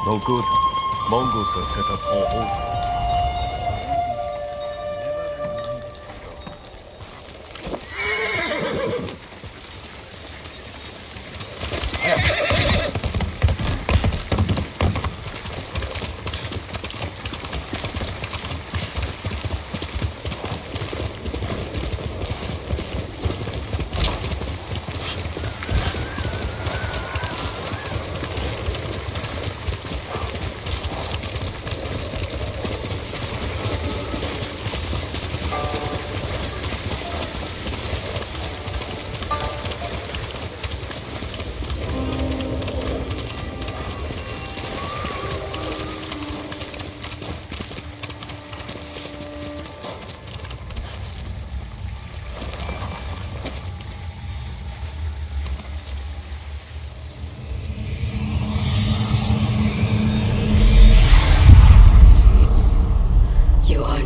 No good. Mongols are set up all over.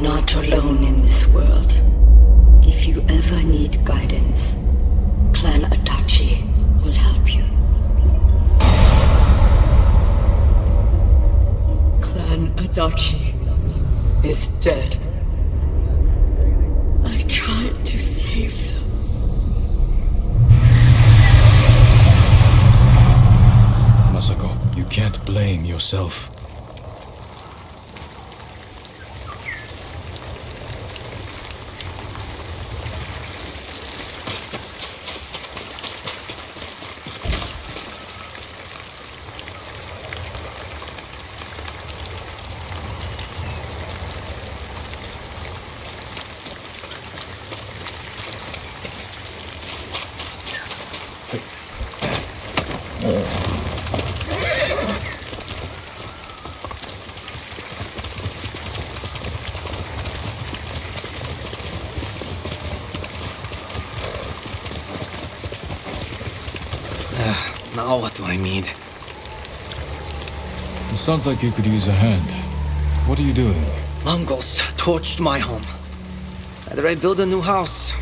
Not alone in this world. If you ever need guidance, Clan Adachi will help you. Clan Adachi is dead. I tried to save them. Masako, you can't blame yourself. Now what do I need? It sounds like you could use a hand. What are you doing? Mongols torched my home. Either I build a new house,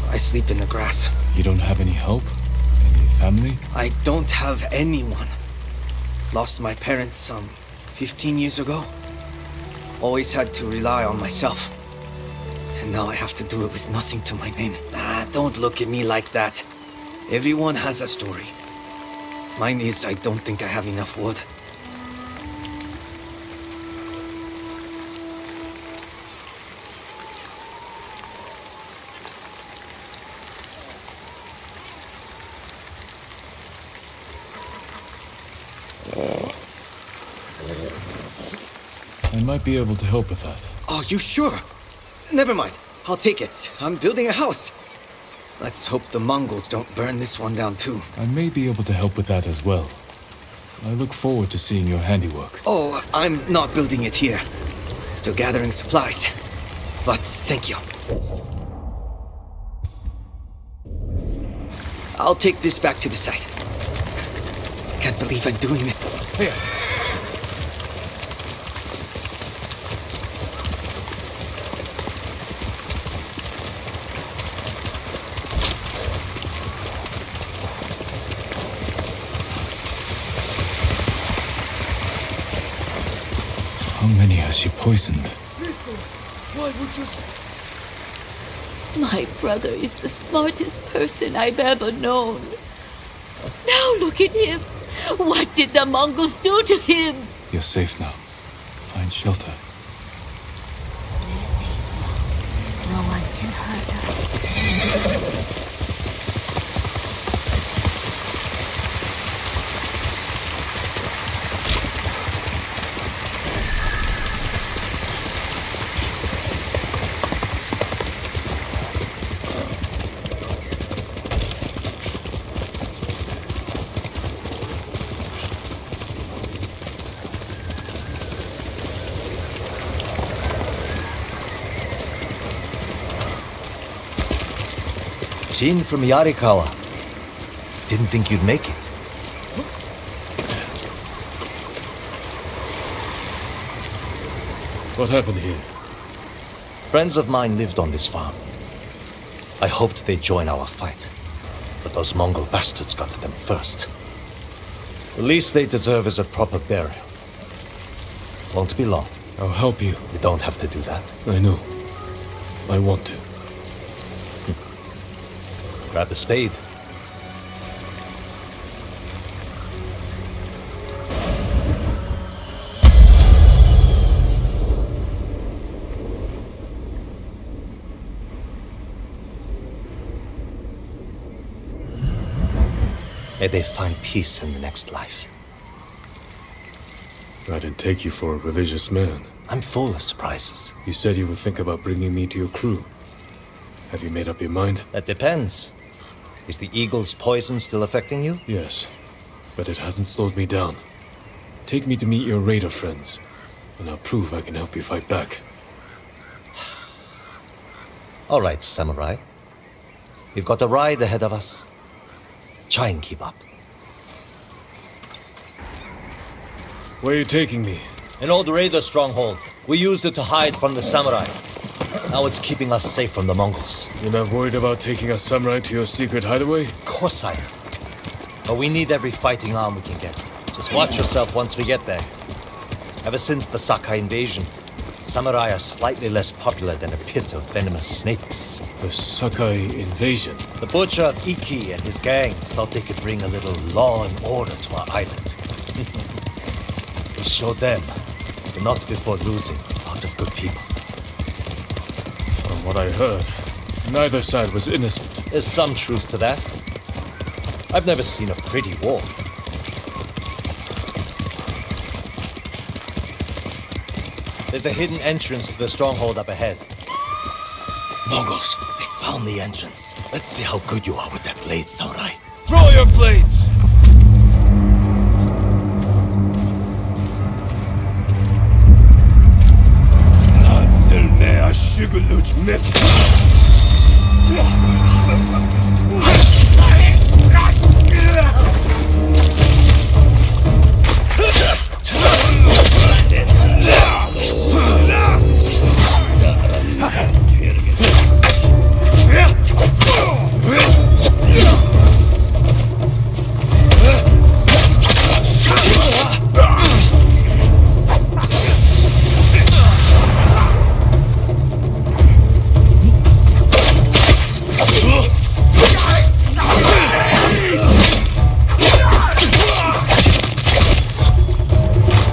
or I sleep in the grass. You don't have any help? Any family? I don't have anyone. Lost my parents some 15 years ago. Always had to rely on myself. And now I have to do it with nothing to my name. Don't look at me like that. Everyone has a story. Mine is, I don't think I have enough wood. I might be able to help with that. Oh, you sure? Never mind. I'll take it. I'm building a house. Let's hope the Mongols don't burn this one down too. I may be able to help with that as well. I look forward to seeing your handiwork. Oh, I'm not building it here. Still gathering supplies. But thank you. I'll take this back to the site. Can't believe I'm doing it. Here. How many has she poisoned? Why would you... My brother is the smartest person I've ever known. Now look at him. What did the Mongols do to him? You're safe now. Find shelter. No one can hurt us. Jin from Yarikawa. Didn't think you'd make it. What happened here? Friends of mine lived on this farm. I hoped they'd join our fight, but those Mongol bastards got to them first. The least they deserve is a proper burial. Won't be long. I'll help you. You don't have to do that. I know. I want to. Grab the spade. May they find peace in the next life. I didn't take you for a religious man. I'm full of surprises. You said you would think about bringing me to your crew. Have you made up your mind? That depends. Is the eagle's poison still affecting you? Yes, but it hasn't slowed me down. Take me to meet your raider friends, and I'll prove I can help you fight back. All right, samurai. We've got a ride ahead of us. Try and keep up. Where are you taking me? An old raider stronghold. We used it to hide from the samurai. Now it's keeping us safe from the Mongols. You're not worried about taking a samurai to your secret hideaway? Of course I am. But we need every fighting arm we can get. Just watch yourself once we get there. Ever since the Sakai invasion, samurai are slightly less popular than a pit of venomous snakes. The Sakai invasion. The butcher of Iki and his gang thought they could bring a little law and order to our island. We showed them, but not before losing a lot of good people. From what I heard, neither side was innocent. There's some truth to that. I've never seen a pretty war. There's a hidden entrance to the stronghold up ahead. Mongols, they found the entrance. Let's see how good you are with that blade, samurai. Throw your blades!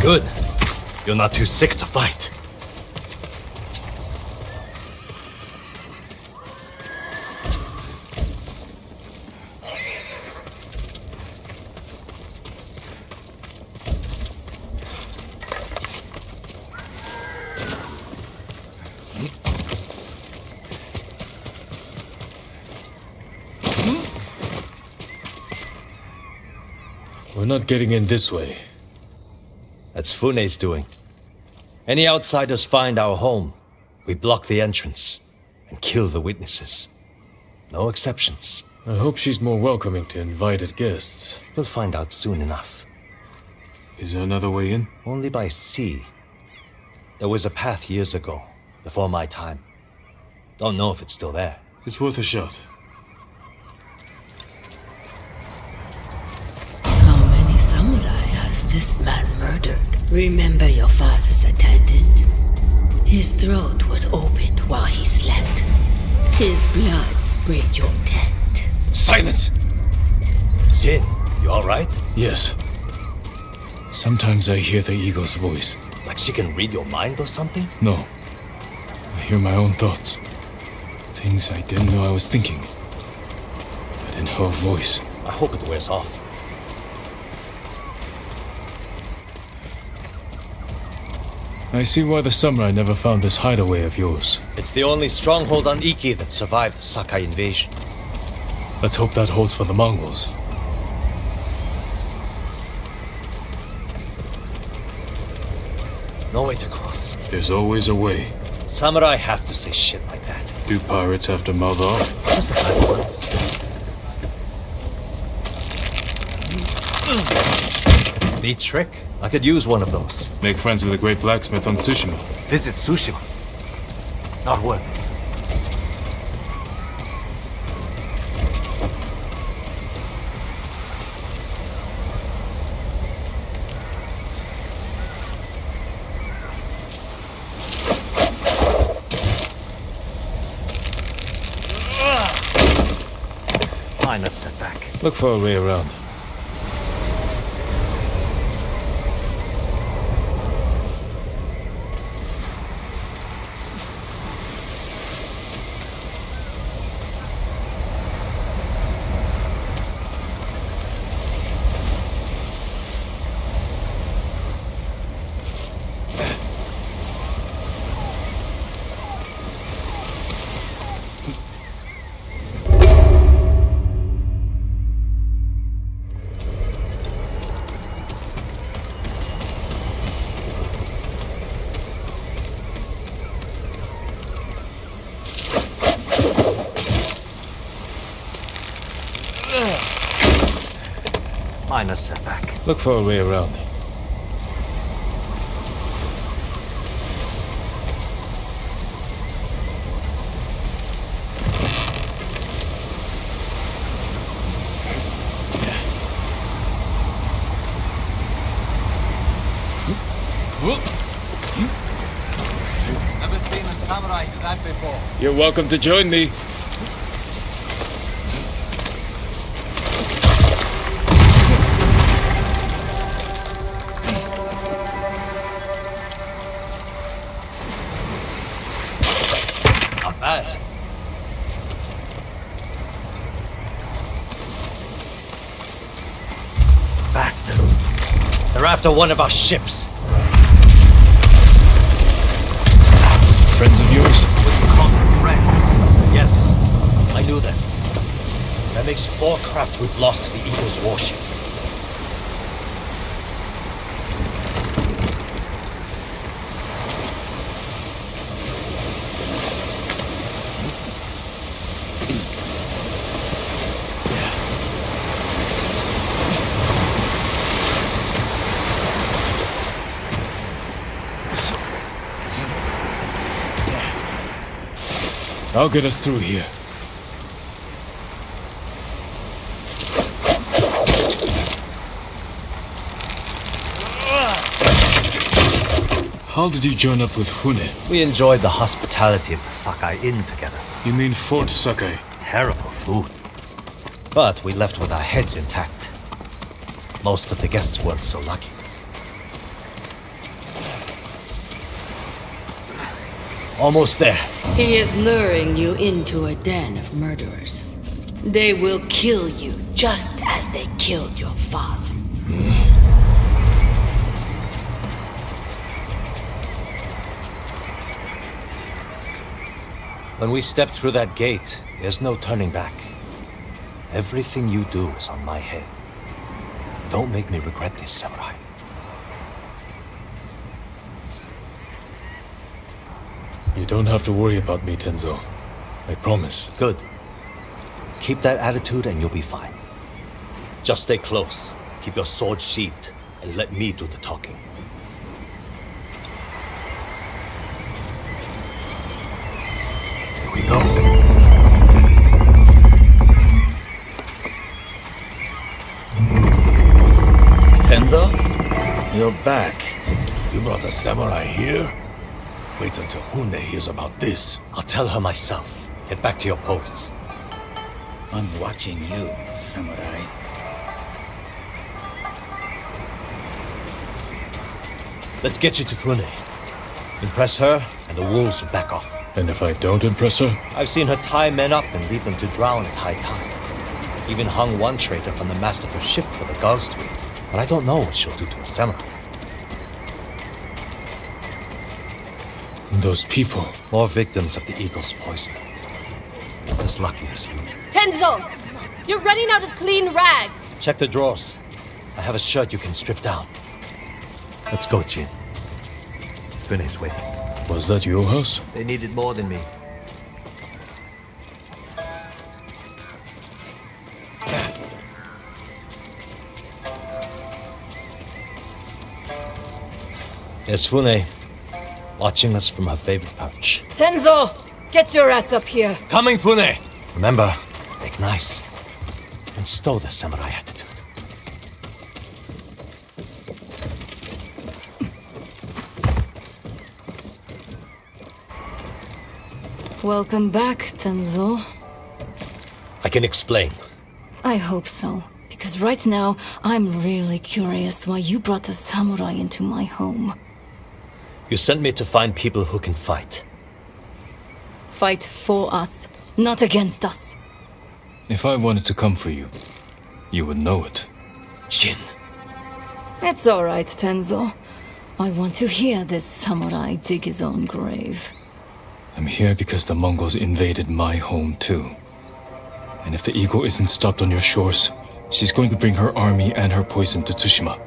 Good. You're not too sick to fight. We're not getting in this way. That's Fune's doing. Any outsiders find our home, we block the entrance and kill the witnesses. No exceptions. I hope she's more welcoming to invited guests. We'll find out soon enough. Is there another way in? Only by sea. There was a path years ago, before my time. Don't know if it's still there. It's worth a shot. How many samurai has this man murdered? Remember your father's attendant? His throat was opened while he slept. His blood sprayed your tent. Silence! Jin, you alright? Yes. Sometimes I hear the ego's voice. Like she can read your mind or something? No. I hear my own thoughts. Things I didn't know I was thinking. But in her voice. I hope it wears off. I see why the samurai never found this hideaway of yours. It's the only stronghold on Iki that survived the Sakai invasion. Let's hope that holds for the Mongols. No way to cross. There's always a way. Samurai have to say shit like that. Do pirates have to mouth off? Just the time once. Neat trick. I could use one of those. Make friends with a great blacksmith on Tsushima. Visit Tsushima. Not worth it. Minor setback. Look for a way around. Minor setback. Look for a way around. Never seen a samurai do that before. You're welcome to join me. Not bad. Bastards. They're after one of our ships. Friends of yours? Wouldn't call them friends. Yes, I knew them. That makes 4 craft we've lost to the Eagle's warship. I'll get us through here. How did you join up with Fune? We enjoyed the hospitality of the Sakai Inn together. You mean Fort Sakai? Terrible food. But we left with our heads intact. Most of the guests weren't so lucky. Almost there. He is luring you into a den of murderers. They will kill you just as they killed your father. When we step through that gate, there's no turning back. Everything you do is on my head. Don't make me regret this, samurai. You don't have to worry about me, Tenzo. I promise. Good. Keep that attitude and you'll be fine. Just stay close. Keep your sword sheathed. and let me do the talking. Here we go. Tenzo? You're back. You brought a samurai here? Wait until Hune hears about this. I'll tell her myself. Get back to your posts. I'm watching you, samurai. Let's get you to Pune. Impress her, and the wolves will back off. And if I don't impress her? I've seen her tie men up and leave them to drown at high tide. Even hung one traitor from the mast of her ship for the gulls to eat. But I don't know what she'll do to a samurai. Those people. More victims of the eagle's poison. Not as lucky as you. Tenzo! You're running out of clean rags! Check the drawers. I have a shirt you can strip down. Let's go, Jin. Fune's waiting. Was that your house? They needed more than me. There's Fune, watching us from her favorite perch. Tenzo! Get your ass up here! Coming, Fune! Remember, make nice. And stow the samurai attitude. Welcome back, Tenzo. I can explain. I hope so. Because right now, I'm really curious why you brought a samurai into my home. You sent me to find people who can fight. Fight for us, not against us. If I wanted to come for you, you would know it. Jin. It's all right, Tenzo. I want to hear this samurai dig his own grave. I'm here because the Mongols invaded my home too. And if the eagle isn't stopped on your shores, she's going to bring her army and her poison to Tsushima.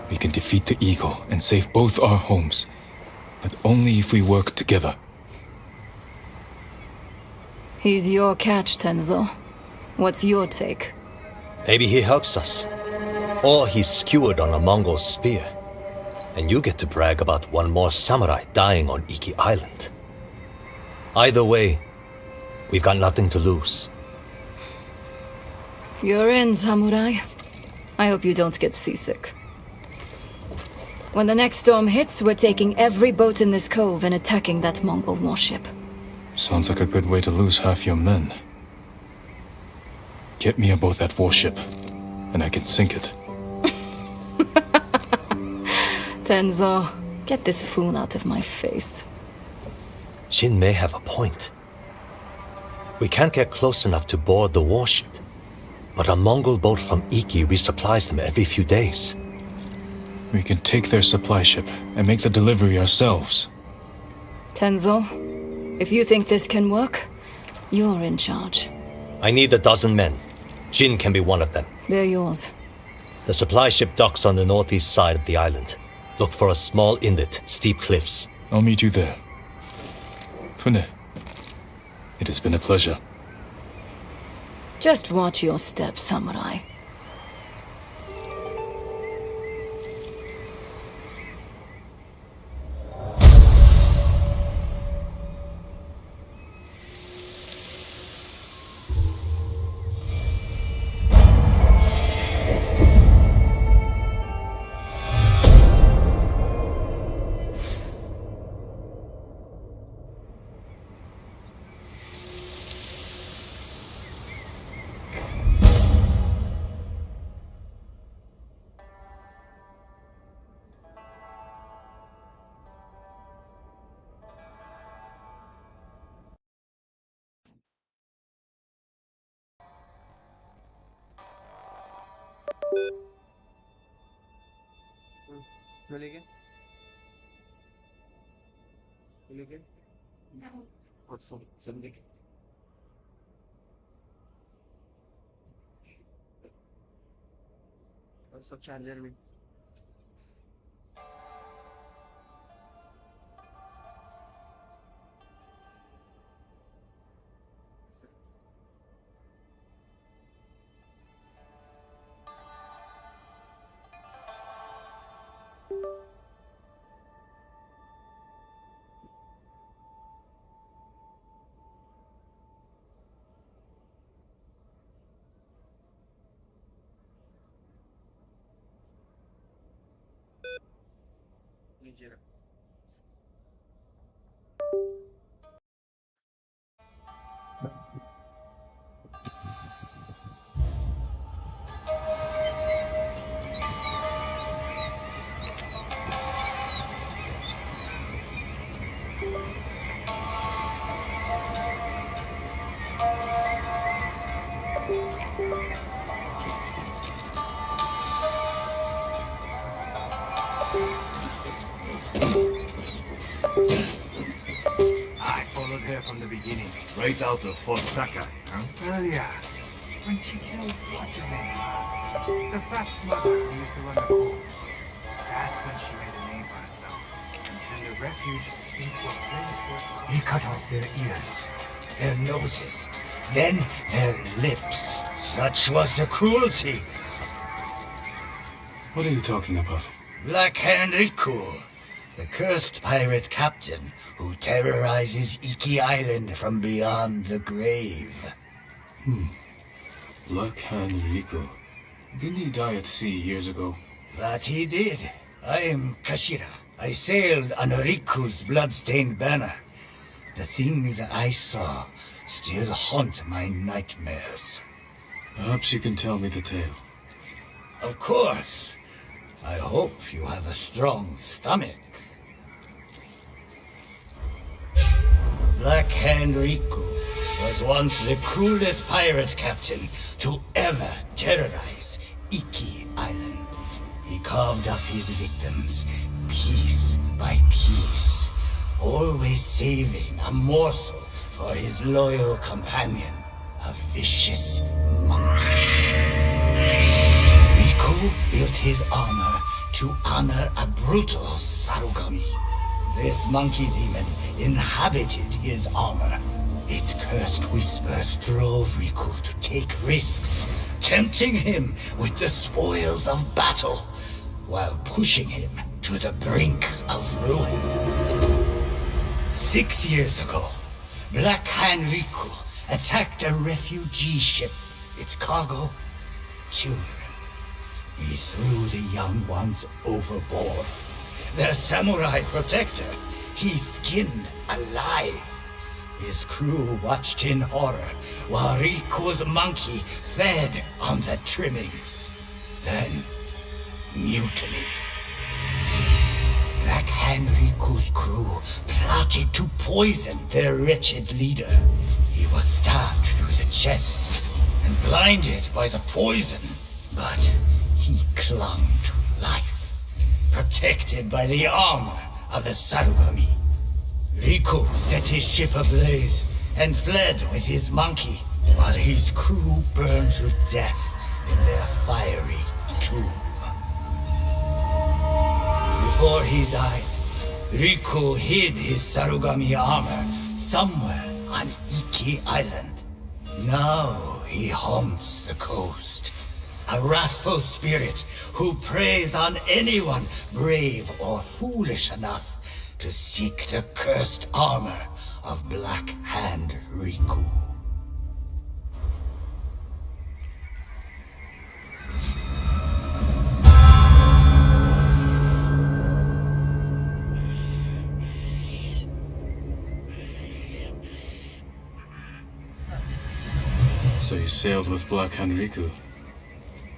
We can defeat the eagle and save both our homes, but only if we work together. He's your catch, Tenzo. What's your take? Maybe he helps us. Or he's skewered on a Mongol spear. And you get to brag about one more samurai dying on Iki Island. Either way, we've got nothing to lose. You're in, samurai. I hope you don't get seasick. When the next storm hits, we're taking every boat in this cove and attacking that Mongol warship. Sounds like a good way to lose half your men. Get me aboard that warship, and I can sink it. Tenzo, get this fool out of my face. Jin may have a point. We can't get close enough to board the warship. But a Mongol boat from Iki resupplies them every few days. We can take their supply ship and make the delivery ourselves. Tenzo, if you think this can work, you're in charge. I need 12 men. Jin can be one of them. They're yours. The supply ship docks on the northeast side of the island. Look for a small inlet, steep cliffs. I'll meet you there. Fune, it has been a pleasure. Just watch your step, samurai. Really again? What's something? What's up, Chandler? नीचे रख। I followed her from the beginning, right out of Fort Sakai, huh? Well, yeah. When she killed, what's his name? The fat smuggler who used to run the cove. That's when she made a name for herself and turned a refuge into a place where He cut off their ears, their noses, then their lips. Such was the cruelty. What are you talking about? Black Hand Riku, the cursed pirate captain who terrorizes Iki Island from beyond the grave. Black Hand Riku. Didn't he die at sea years ago? That he did. I am Kashira. I sailed on Riku's bloodstained banner. The things I saw still haunt my nightmares. Perhaps you can tell me the tale. Of course. I hope you have a strong stomach. Black Hand Riku was once the cruelest pirate captain to ever terrorize Iki Island. He carved up his victims piece by piece, always saving a morsel for his loyal companion, a vicious monkey. Riku built his armor to honor a brutal Sarugami. This monkey demon inhabited his armor. Its cursed whispers drove Riku to take risks, tempting him with the spoils of battle, while pushing him to the brink of ruin. 6 years ago, Black Hand Riku attacked a refugee ship. Its cargo, children. He threw the young ones overboard. Their samurai protector, he skinned alive. His crew watched in horror while Riku's monkey fed on the trimmings. Then, mutiny. Black Hand Riku's crew plotted to poison their wretched leader. He was stabbed through the chest and blinded by the poison, but he clung to life, protected by the armor of the Sarugami. Riku set his ship ablaze and fled with his monkey, while his crew burned to death in their fiery tomb. Before he died, Riku hid his Sarugami armor somewhere on Iki Island. Now he haunts the coast, a wrathful spirit who preys on anyone brave or foolish enough to seek the cursed armor of Black Hand Riku. So you sailed with Black Hand Riku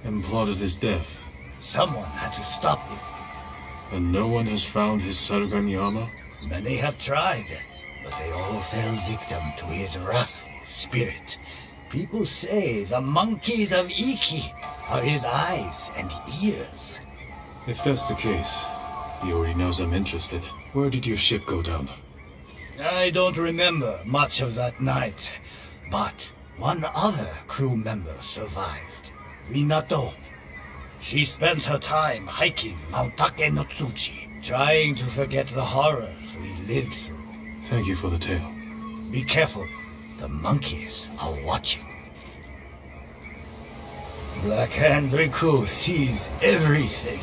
and plotted his death, Someone had to stop him. and no one has found his Sarugami armor? Many have tried, but they all fell victim to his wrathful spirit. People say the monkeys of Iki are his eyes and ears. If that's the case, he already knows I'm interested. Where did your ship go down? I don't remember much of that night, but one other crew member survived. Minato. She spent her time hiking Mount Take no Tsuchi, trying to forget the horrors we lived through. Thank you for the tale. Be careful. The monkeys are watching. Black Hand Riku sees everything.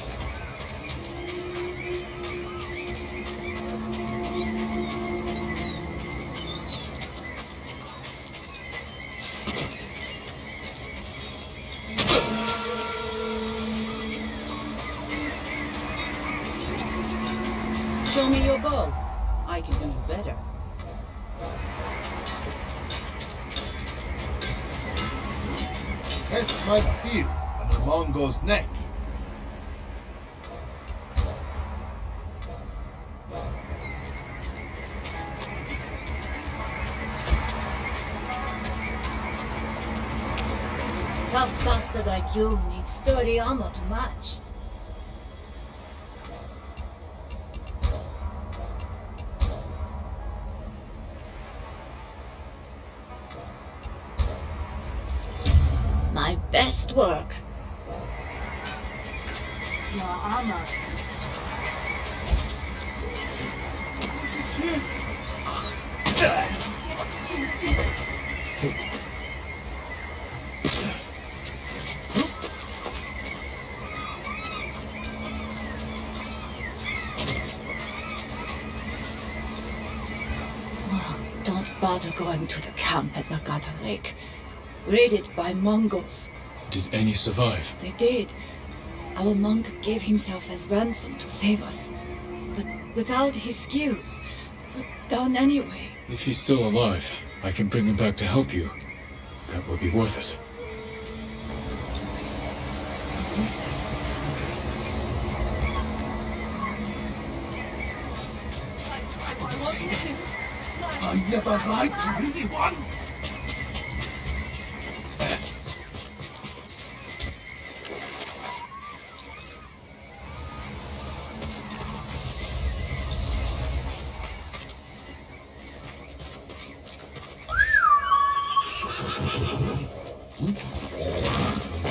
show me your bow. I can do better. Test my steel on the Mongol's neck. Tough bastard like you needs sturdy armor to match. My best work. Your armor suits Don't bother going to the camp at Nagata Lake. Raided by Mongols. Did any survive? They did. Our monk gave himself as ransom to save us. But without his skills. But done anyway. If he's still alive, I can bring him back to help you. That would be worth it. I won't say that. I never lied to anyone.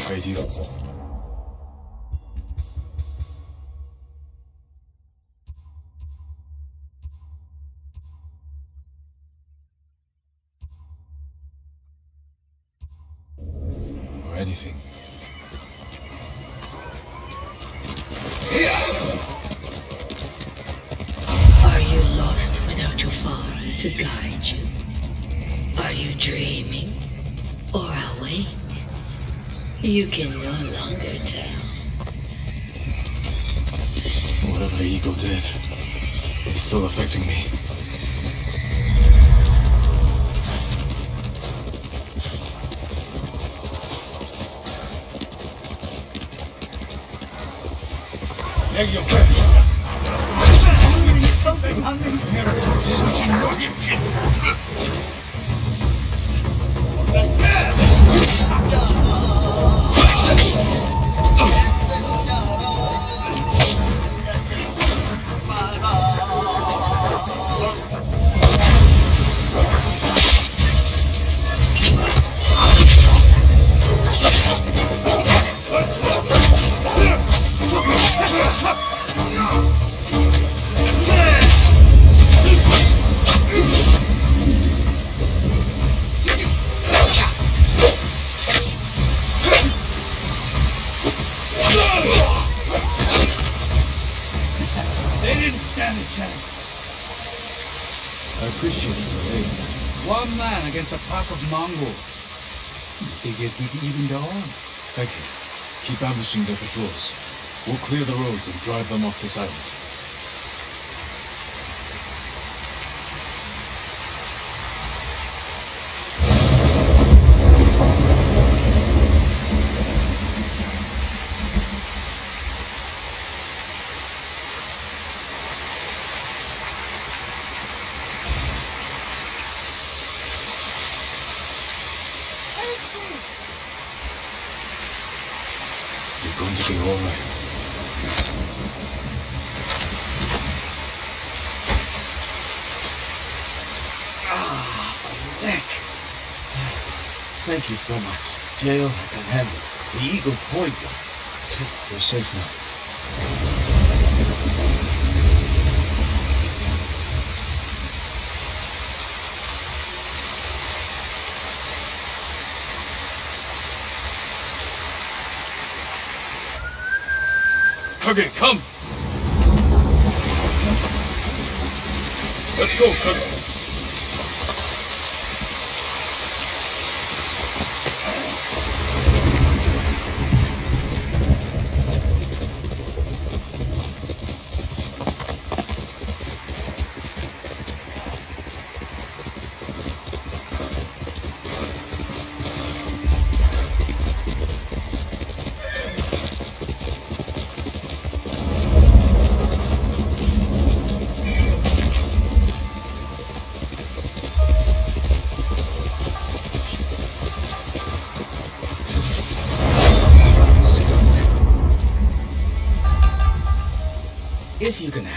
Radio. Or anything. Are you lost without your father to guide you? Are you dreaming or awake? You can no longer tell. Whatever the eagle did, it's still affecting me. They didn't stand a chance. I appreciate your aid. One man against a pack of Mongols. They get even the odds. Thank you. Keep ambushing their patrols. We'll clear the roads and drive them off this island. You're going to be all right. Neck. Thank you so much. Jail, I can handle. The eagle's poison. You're safe now. Kage, come! Let's go, Kage.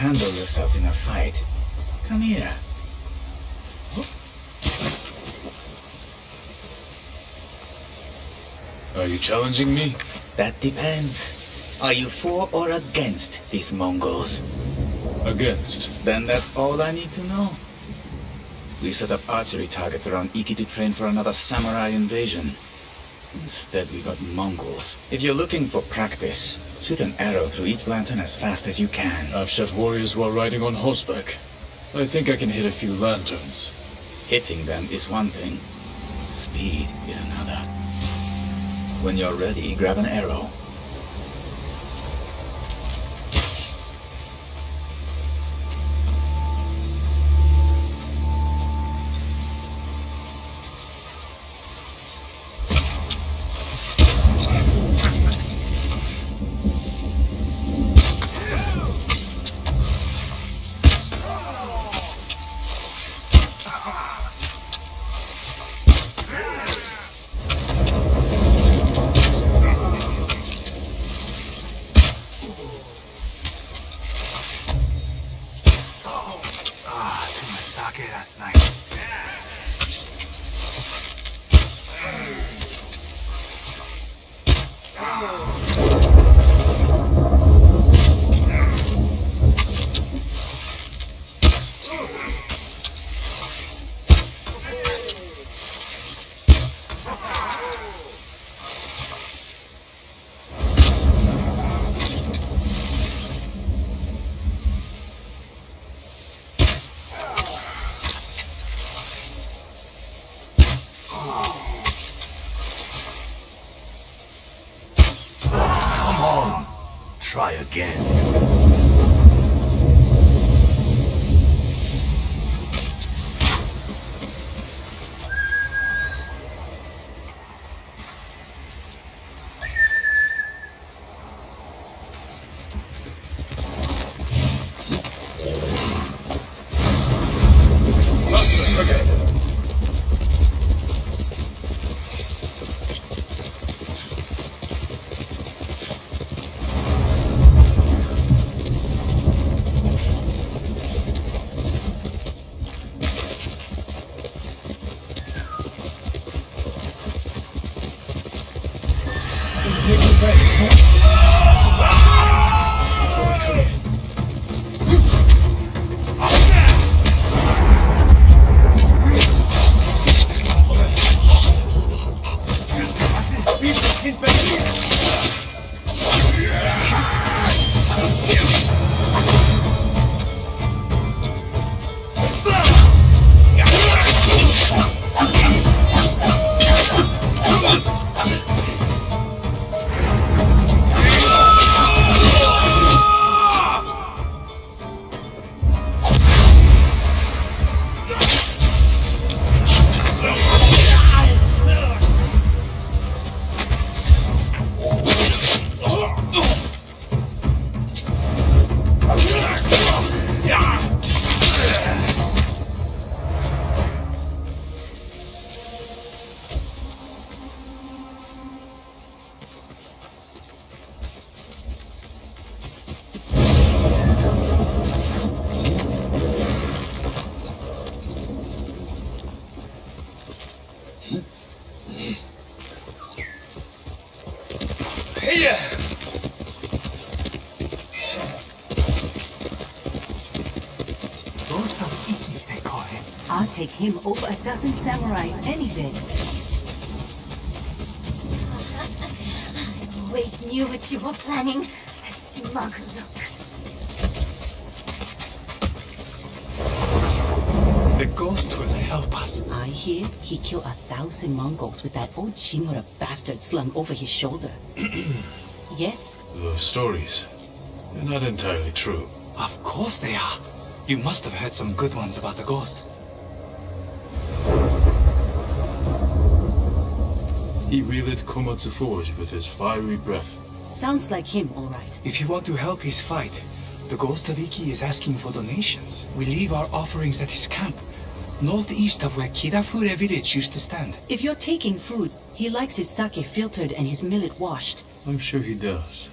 handle yourself in a fight. Come here. Are you challenging me? That depends. Are you for or against these Mongols? Against. Then that's all I need to know. We set up archery targets around Iki to train for another samurai invasion. Instead, we got Mongols. If you're looking for practice, shoot an arrow through each lantern as fast as you can. I've shot warriors while riding on horseback. I think I can hit a few lanterns. Hitting them is one thing. Speed is another. When you're ready, grab an arrow. Last night. Try again. Master, okay. Ghost of Iki, they call him. I'll take him over a dozen samurai any day. I always knew what you were planning. That smug look. The ghost will help us. I hear he killed 1,000 Mongols with that old Shimura bastard slung over his shoulder. Yes? The stories. They're not entirely true. Of course they are. You must have heard some good ones about the ghost. He relit Komatsu Forge with his fiery breath. Sounds like him, all right. If you want to help his fight, the Ghost of Iki is asking for donations. We leave our offerings at his camp, northeast of where Kirafure village used to stand. If you're taking food, he likes his sake filtered and his millet washed. I'm sure he does.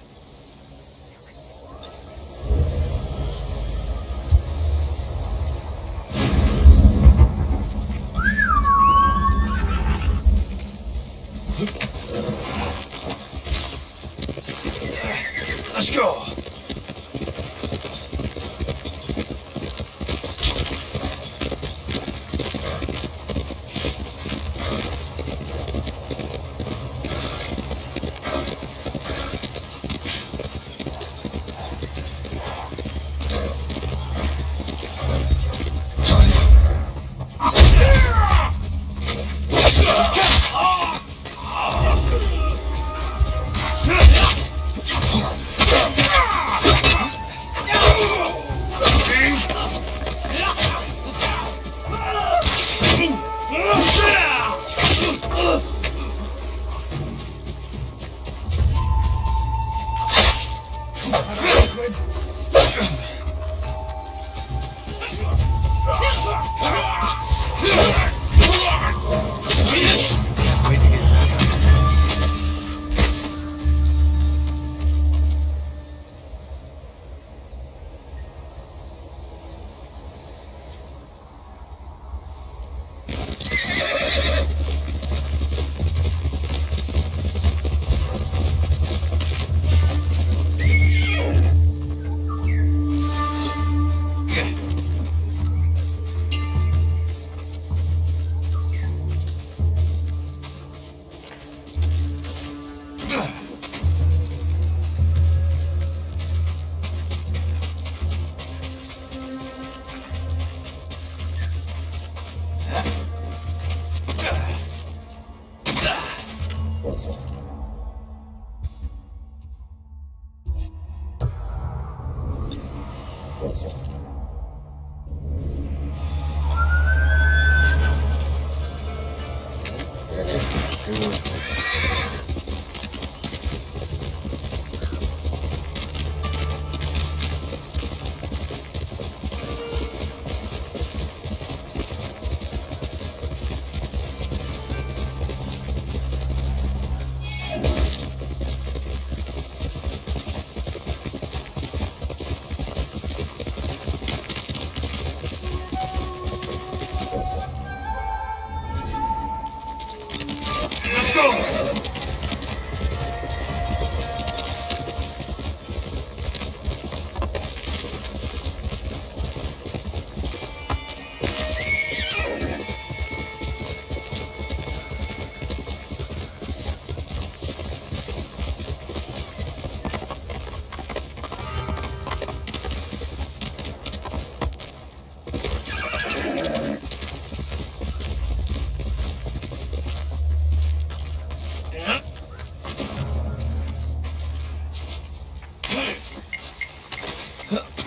Wait to get back on this.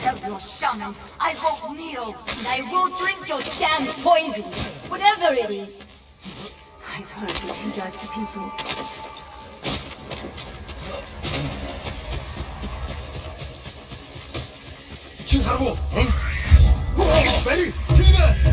Tell your shaman I won't kneel, and I won't drink your damn poison, whatever it is. I've heard what she does to people. 진하고, 응? 빨리, 힘내!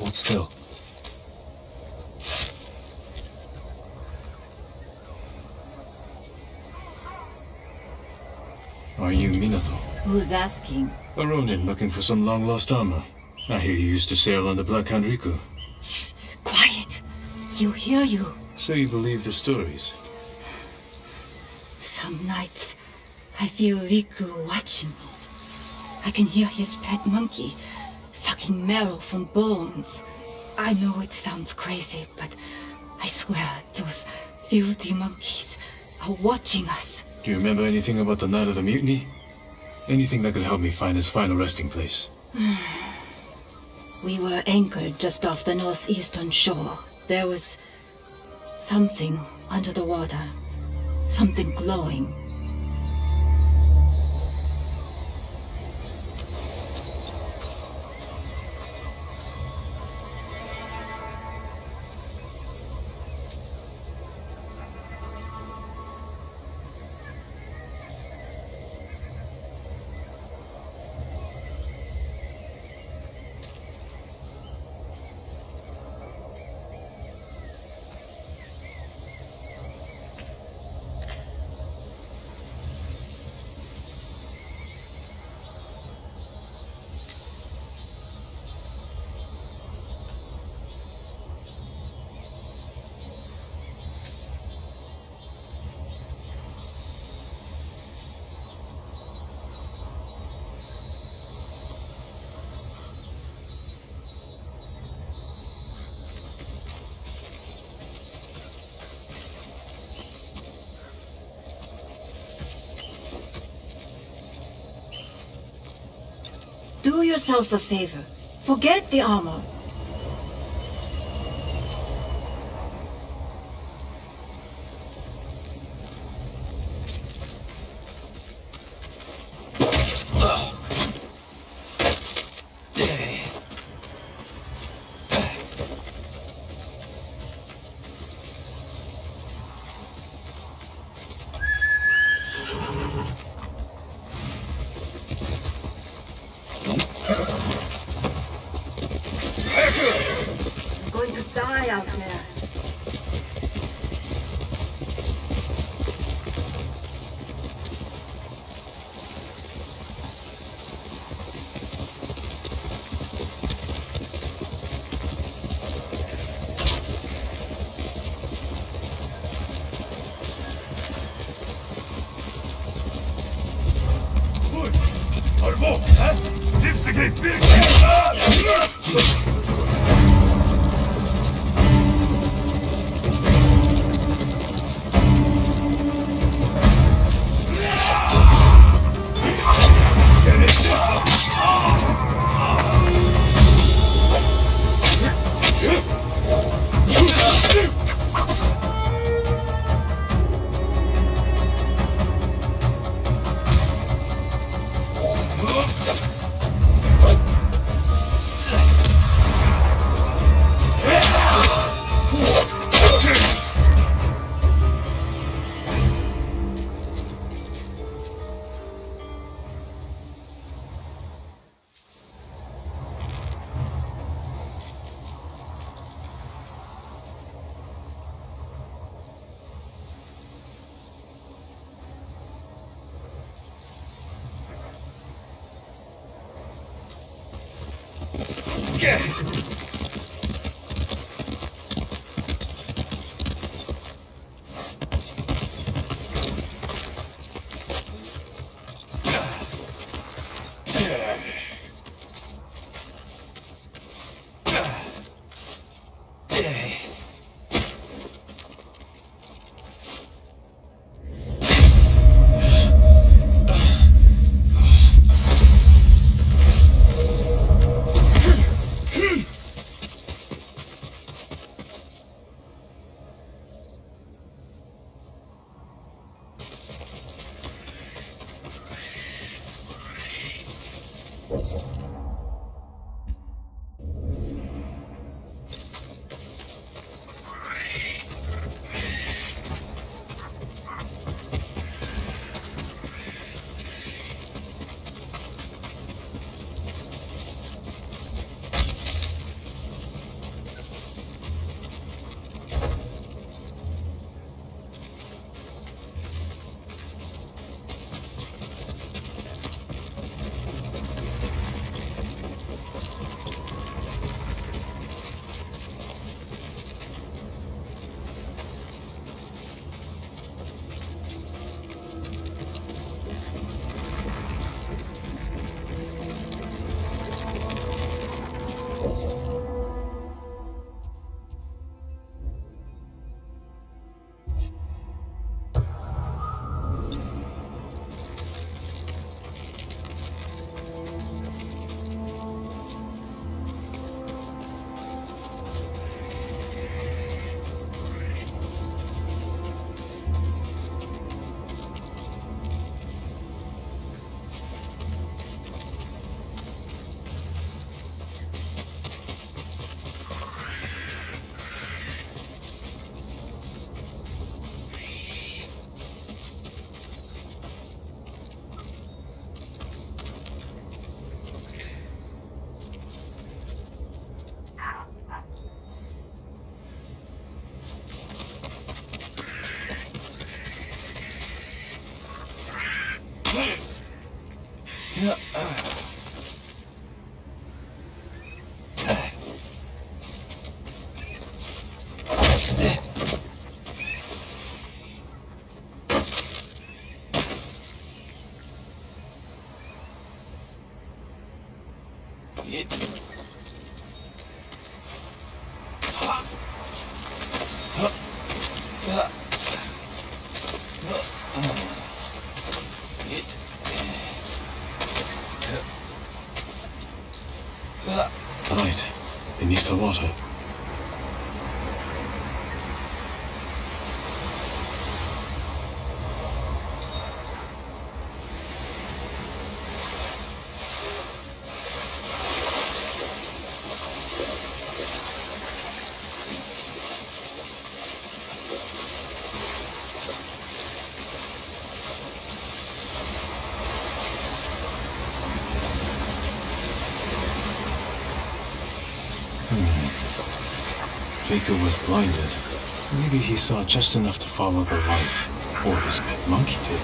Hold still. Are you Minato? Who's asking? A Ronin looking for some long-lost armor. I hear you used to sail on the Black Hand Riku. Shh, quiet. You hear you. So you believe the stories? Some nights, I feel Riku watching me. I can hear his pet monkey sucking marrow from bones. I know it sounds crazy, but I swear those filthy monkeys are watching us. Do you remember anything about the night of the mutiny? Anything that could help me find his final resting place? We were anchored just off the northeastern shore. There was something under the water. Something glowing. Do yourself a favor. Forget the armor. I'm going to die out there. Arbo! Zipsige bir water. Riku was blinded. Maybe he saw just enough to follow the light, or his pet monkey did.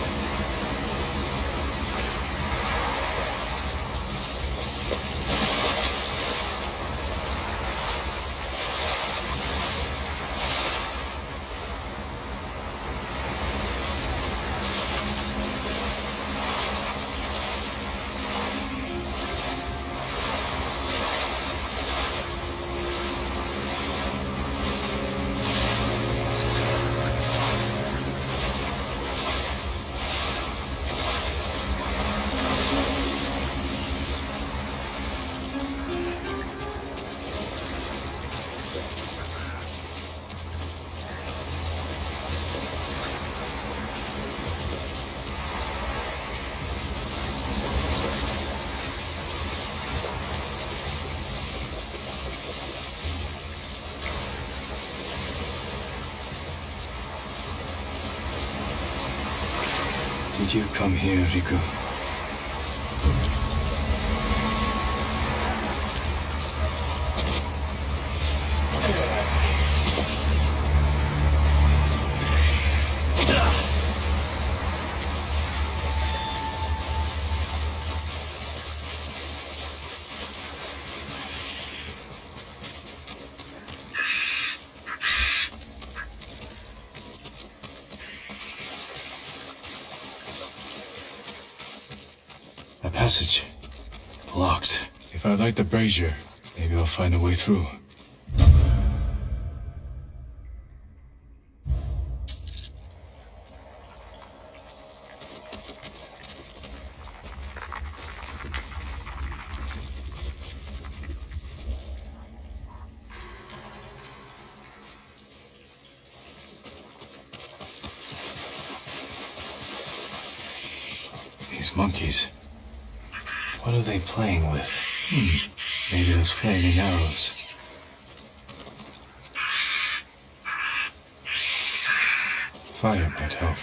Did you come here, Riku? A passage. Blocked. If I light the brazier, maybe I'll find a way through. These monkeys. What are they playing with? Maybe those flaming arrows. Fire might help.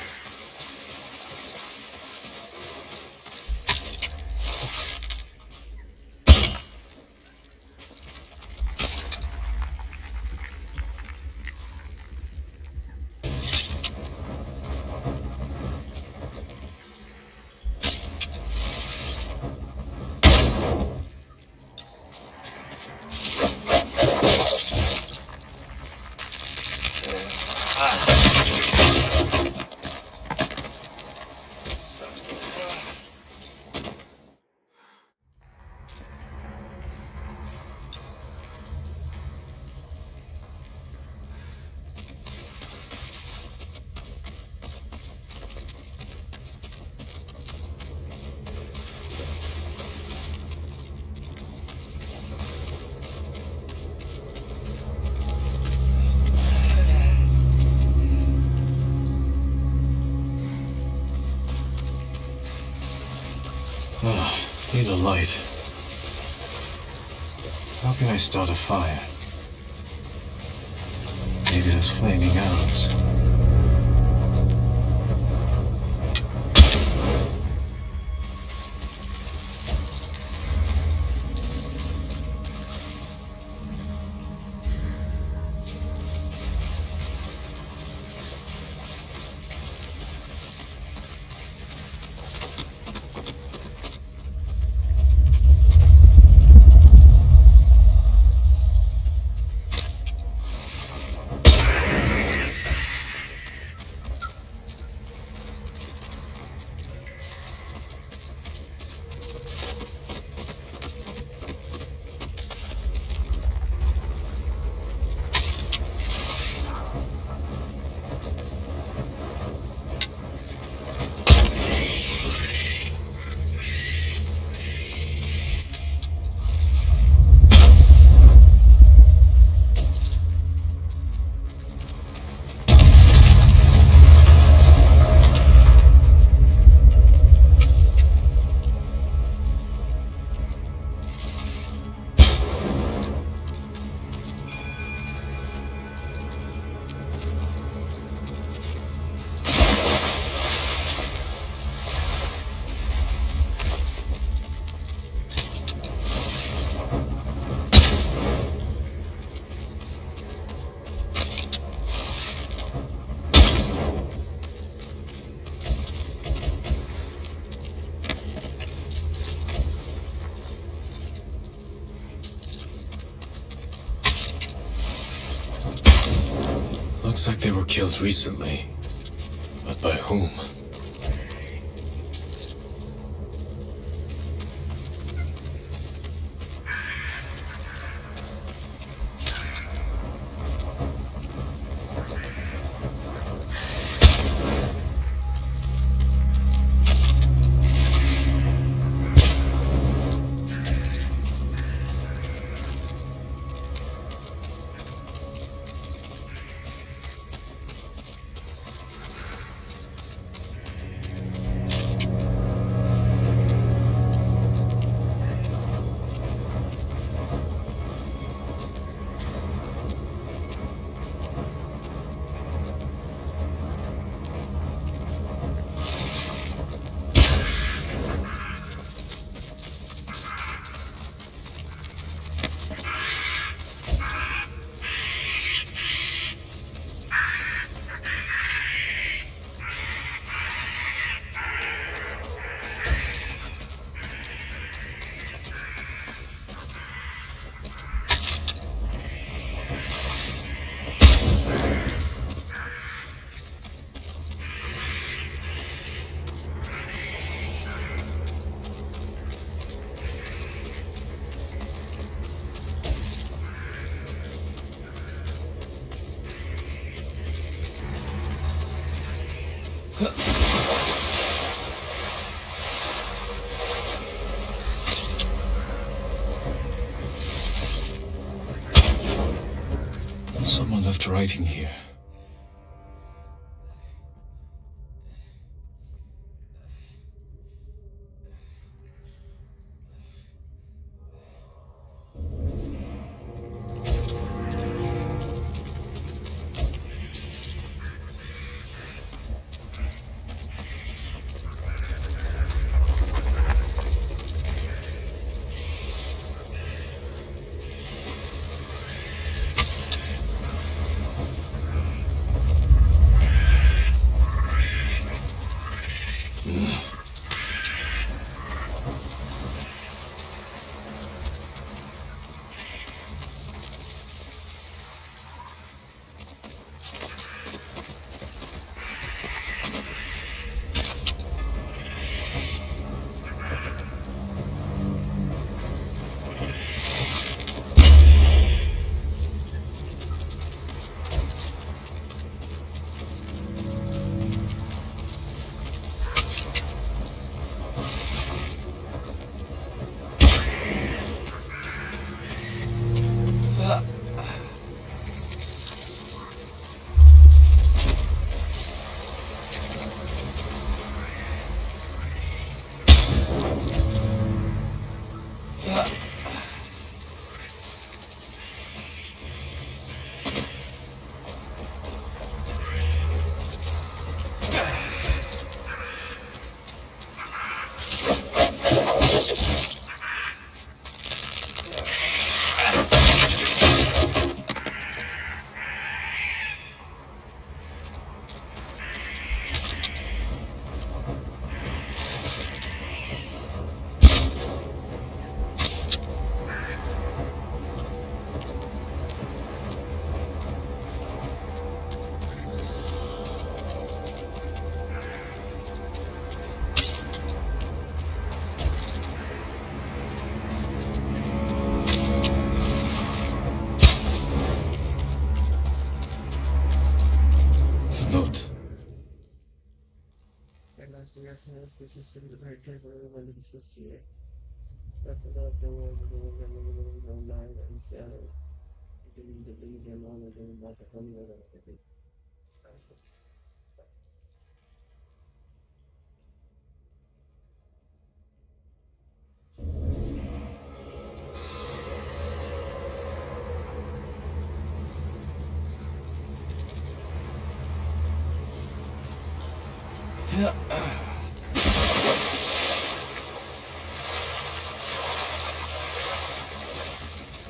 Need a light. How can I start a fire? Maybe those flaming arrows. Looks like they were killed recently. But by whom? Someone left writing here.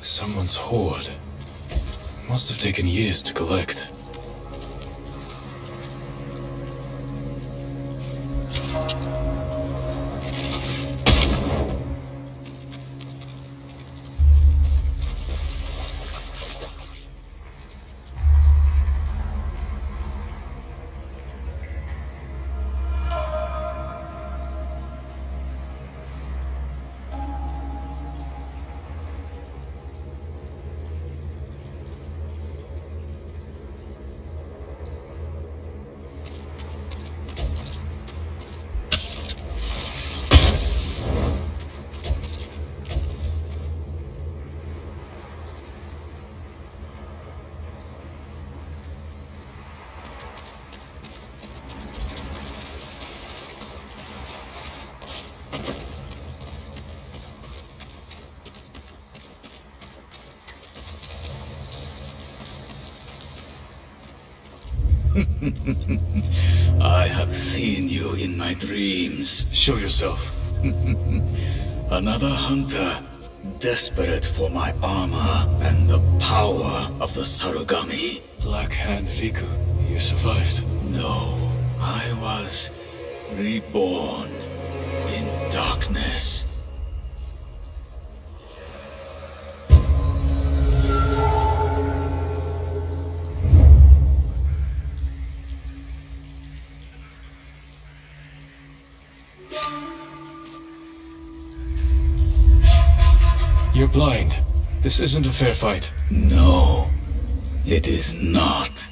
Someone's hoard. Must have taken years to collect. I have seen you in my dreams. Show yourself. Another hunter, desperate for my armor and the power of the Sarugami. Black Hand Riku, you survived. No, I was reborn in darkness. You're blind. This isn't a fair fight. No, it is not.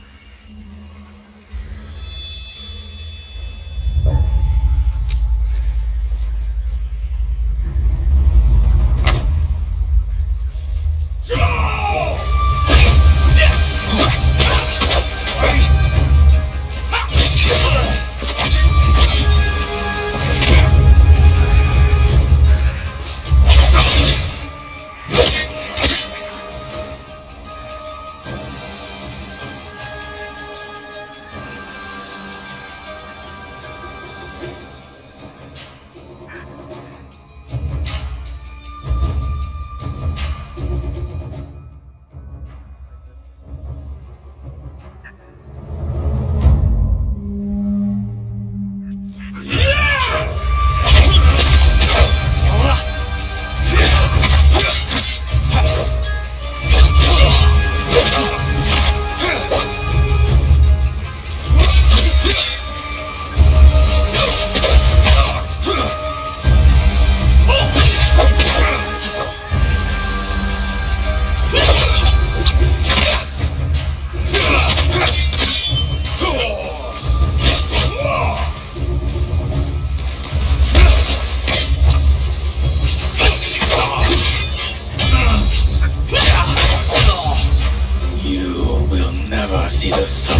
See the sun.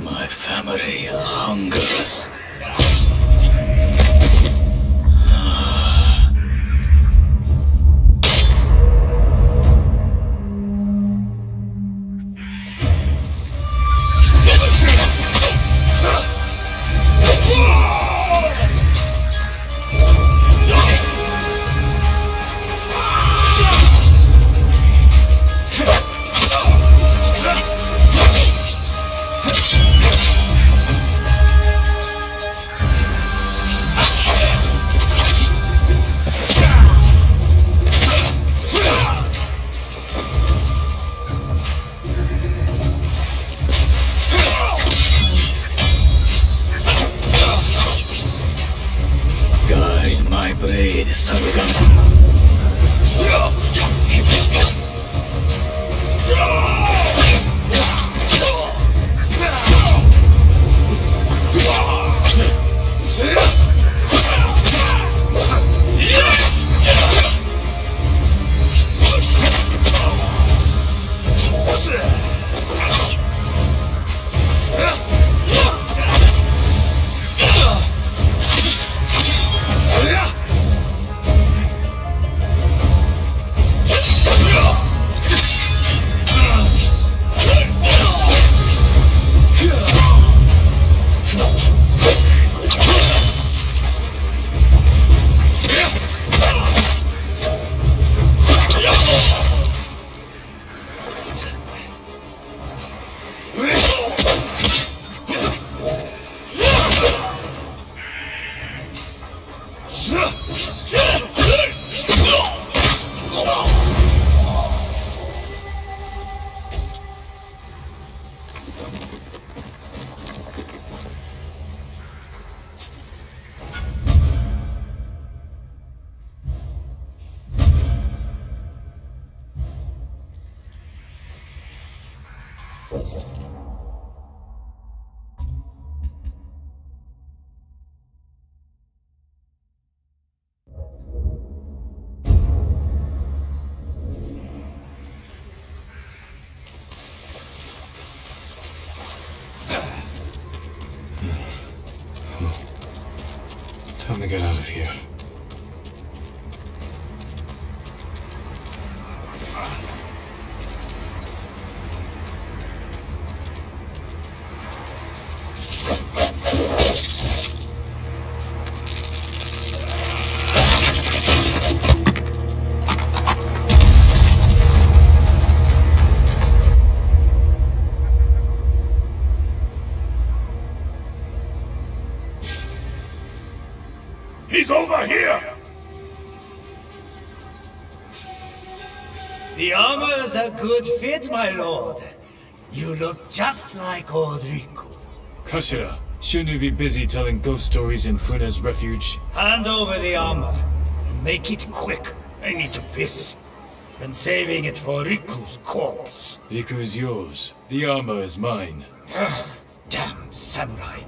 My family hungers. Time to get out of here. He's over here! The armor's a good fit, my lord. You look just like old Riku. Kashira, shouldn't you be busy telling ghost stories in Funa's refuge? Hand over the armor, and make it quick. I need to piss. And saving it for Riku's corpse. Riku is yours. The armor is mine. Damn samurai.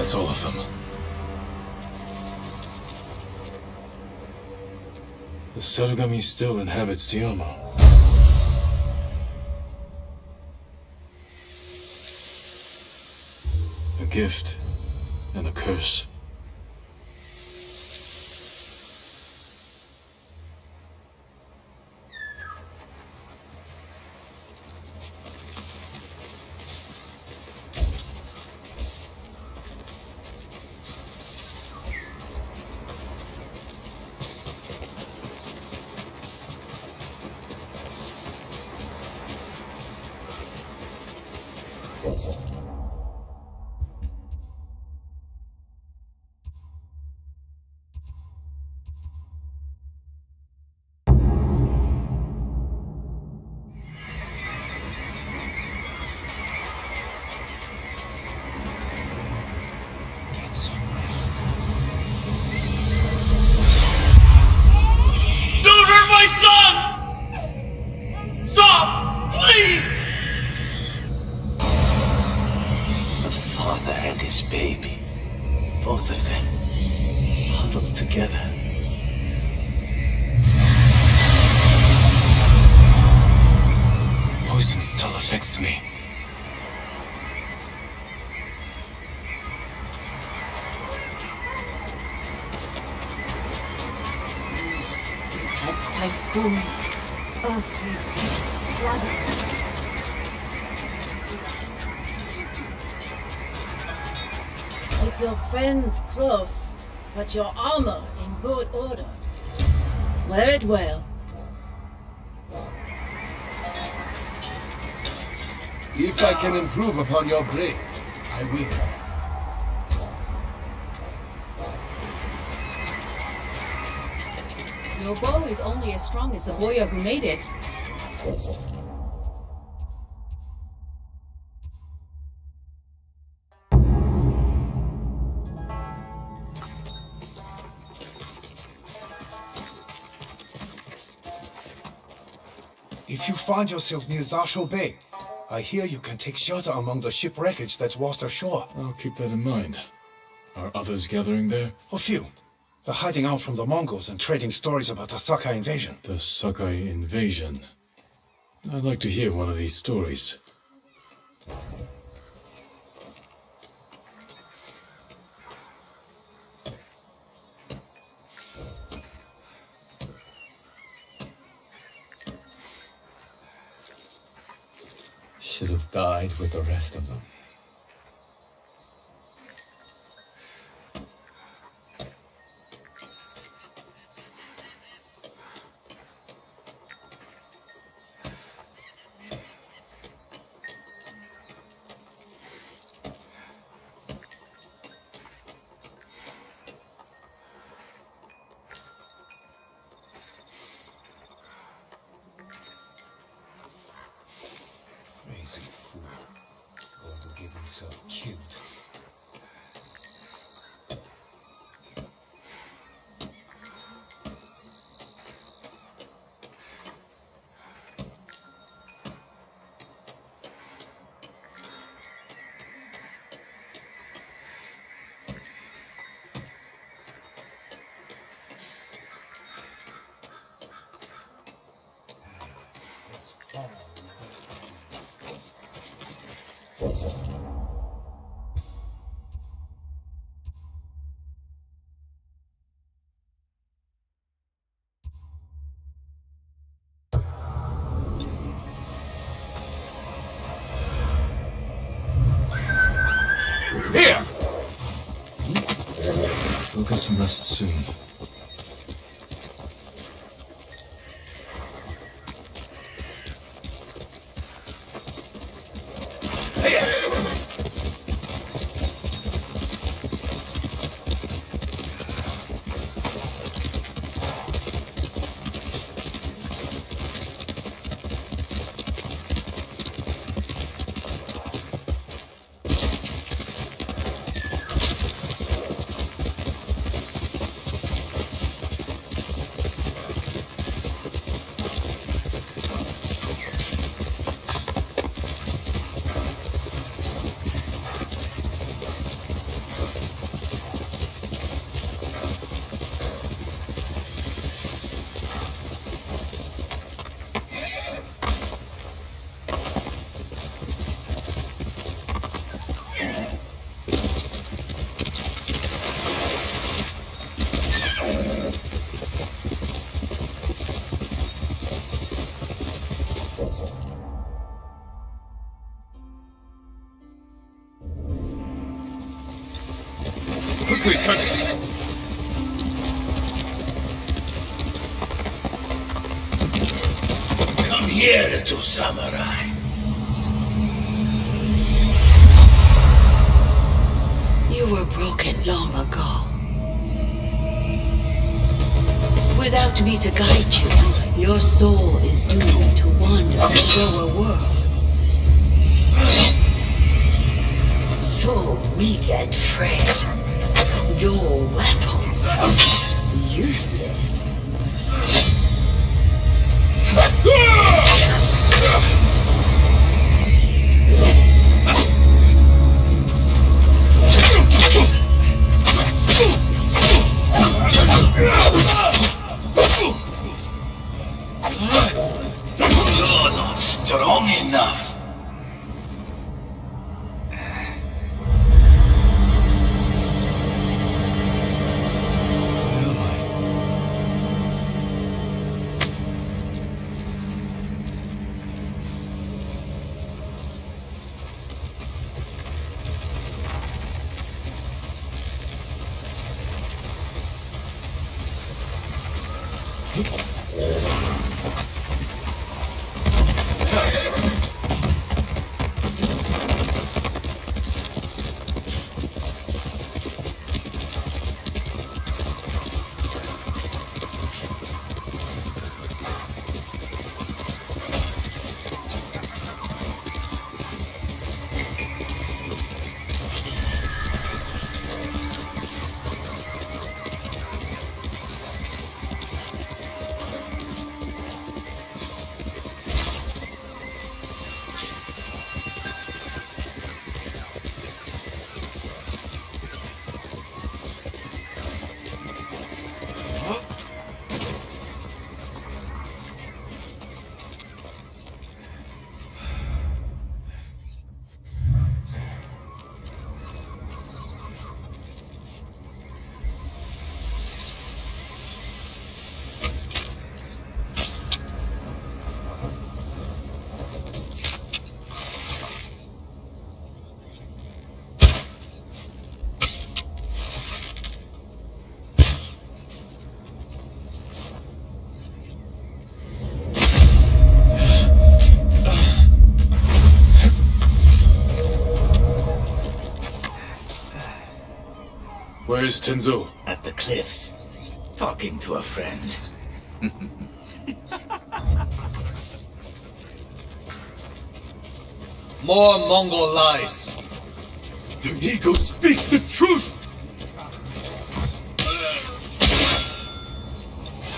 That's all of them. The Sarugami still inhabits the armor. A gift and a curse. Don't hurt my son! Stop! Please! The father and his baby, both of them, huddled together. Poison still affects me. Had typhoons, earthquakes, flooding. Keep your friends close, but your armor in good order. Wear it well. If I can improve upon your brain, I will. Your bow is only as strong as the warrior who made it. If you find yourself near Zasho Bay, I hear you can take shelter among the ship wreckage that's washed ashore. I'll keep that in mind. Are others gathering there? A few. They're hiding out from the Mongols and trading stories about the Sakai invasion. The Sakai invasion. I'd like to hear one of these stories. Should have died with the rest of them. Crazy fool. Going to get himself killed. Here! We'll get some rest soon. Quickly, cut it! Come here, little samurai. You were broken long ago. Without me to guide you, your soul is doomed to wander the lower world. So weak and frail, your weapons useless. You're not strong enough. Where is Tenzo? At the cliffs, talking to a friend. More Mongol lies. The eagle speaks the truth.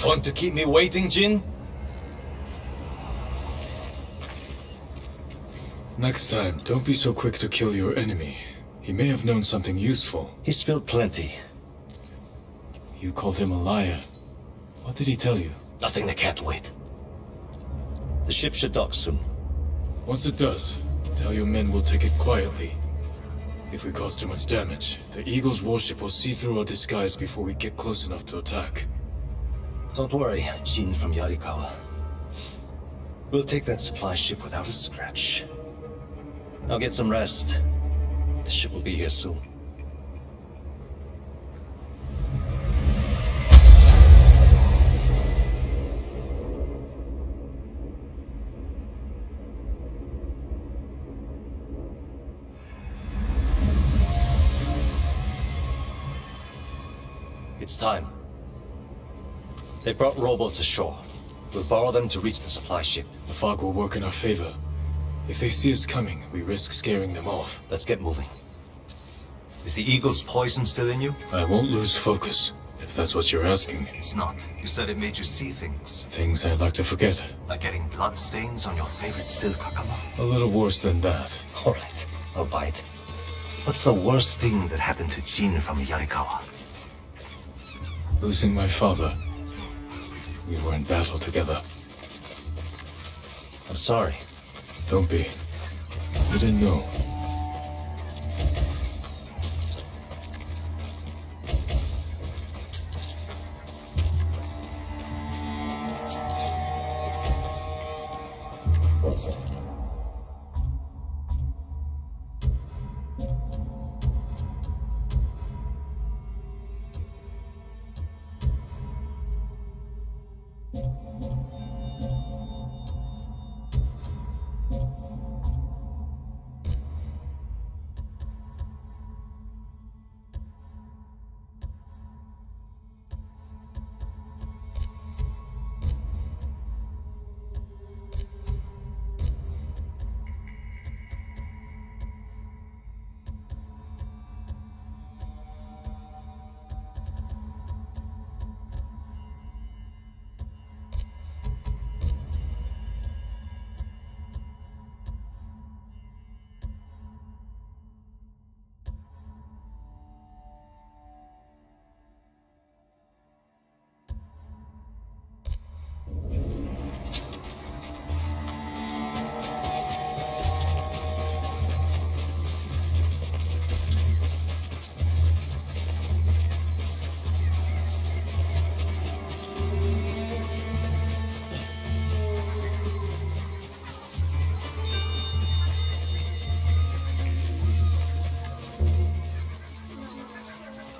Want to keep me waiting, Jin? Next time, don't be so quick to kill your enemy. He may have known something useful. He spilled plenty. You called him a liar. What did he tell you? Nothing that can't wait. The ship should dock soon. Once it does, tell your men we'll take it quietly. If we cause too much damage, the Eagle's warship will see through our disguise before we get close enough to attack. Don't worry, Jin from Yarikawa. We'll take that supply ship without a scratch. Now get some rest. The ship will be here soon. It's time. They brought rowboats ashore. We'll borrow them to reach the supply ship. The fog will work in our favor. If they see us coming, we risk scaring them off. Let's get moving. Is the Eagle's poison still in you? I won't lose focus, if that's what you're asking. It's not. You said it made you see things. Things I'd like to forget. Like getting blood stains on your favorite silk hakama. A little worse than that. Alright, I'll bite. What's the worst thing that happened to Jin from Yarikawa? Losing my father. We were in battle together. I'm sorry. Don't be. You didn't know.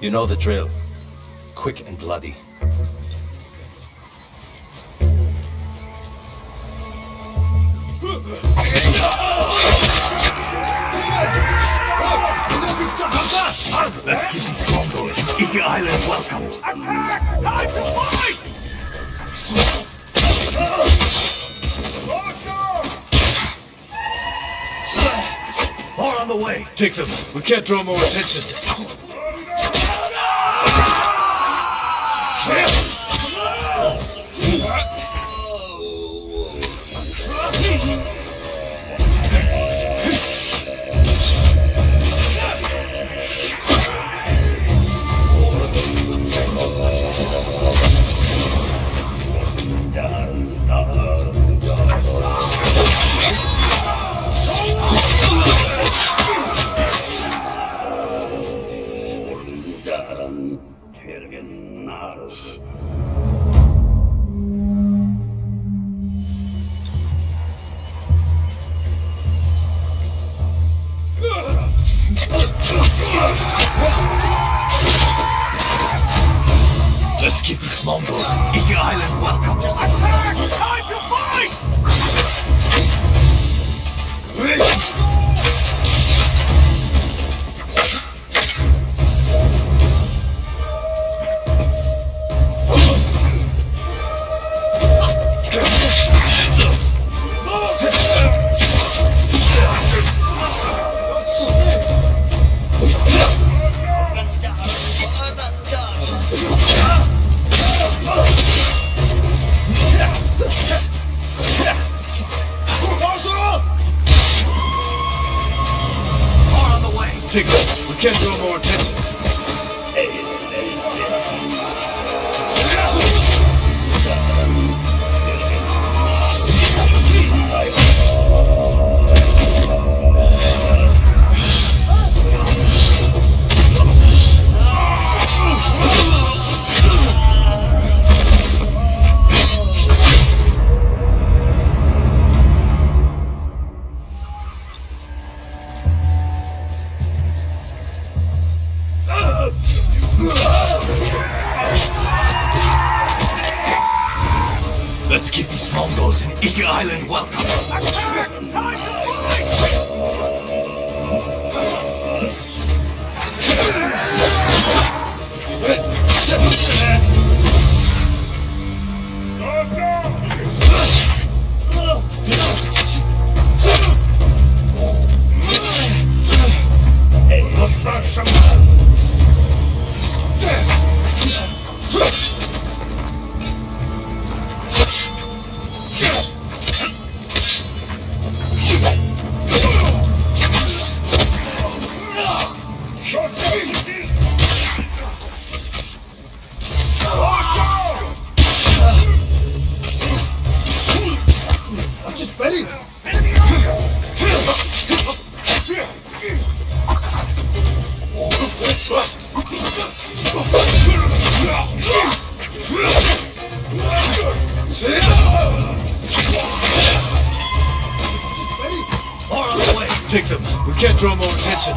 You know the drill. Quick and bloody. Let's give these Mongols an Iki Island welcome. Attack! Time to fight! More on the way. Take them. We can't draw more attention. Let's give these Mongols an Iki Island welcome. Attack! Time to fight! Take them. We can't draw more attention. Let's give these Mongols an Iki Island welcome. Attack! Time to Take them. We can't draw more attention.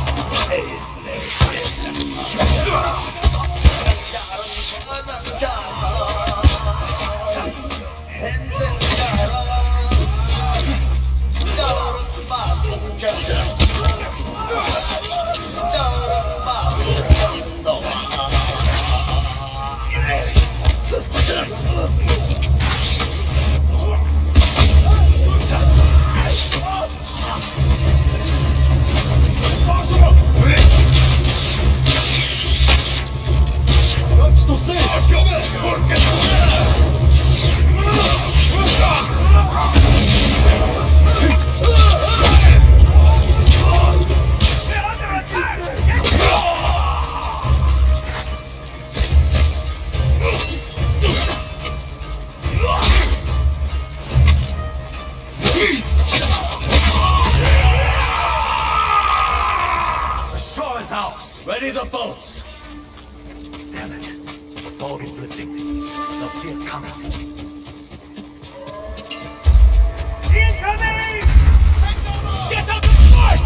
Ready the boats! Damn it. The fog is lifting. The fear's coming. Incoming! Get out and fight!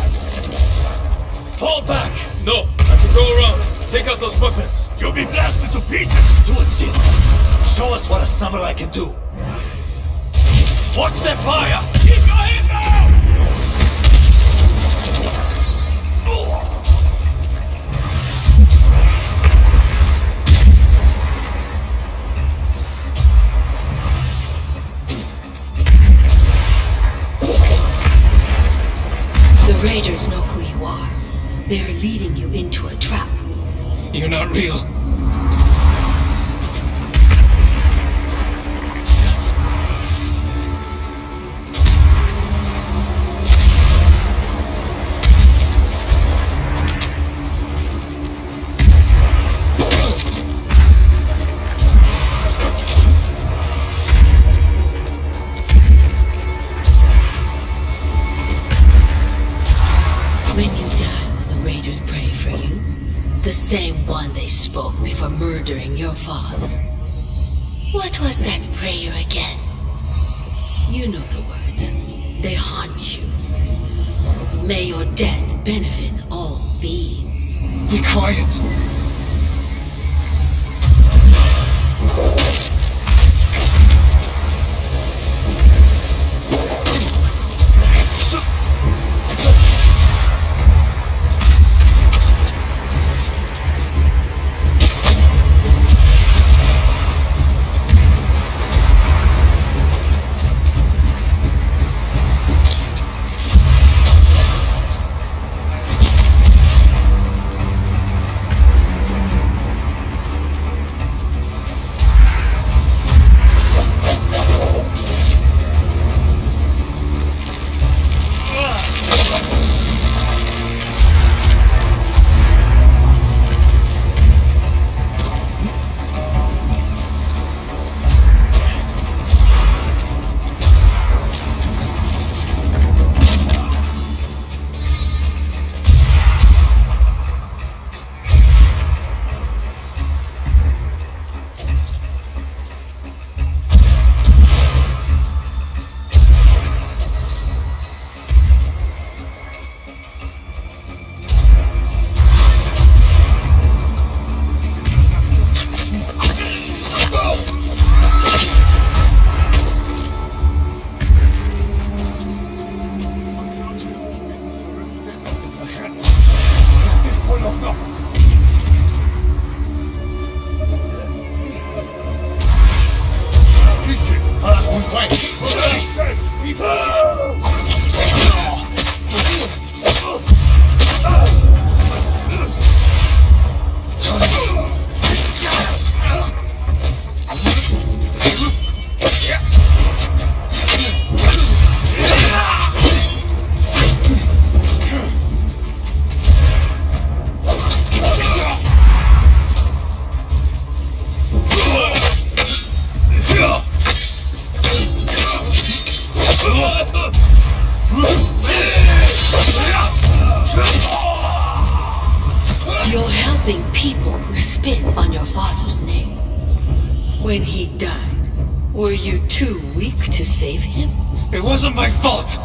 Fall back! No, I can go around. Take out those weapons! You'll be blasted to pieces! Do it, Jin. Show us what a samurai can do. Watch their fire! Keep your head down! The raiders know who you are. They're leading you into a trap. You're not real. When you die, will the raiders pray for you? The same one they spoke before murdering your father. What was that prayer again? You know the words. They haunt you. May your death benefit all beings. Be quiet. You're helping people who spit on your father's name. When he died, were you too weak to save him? It wasn't my fault!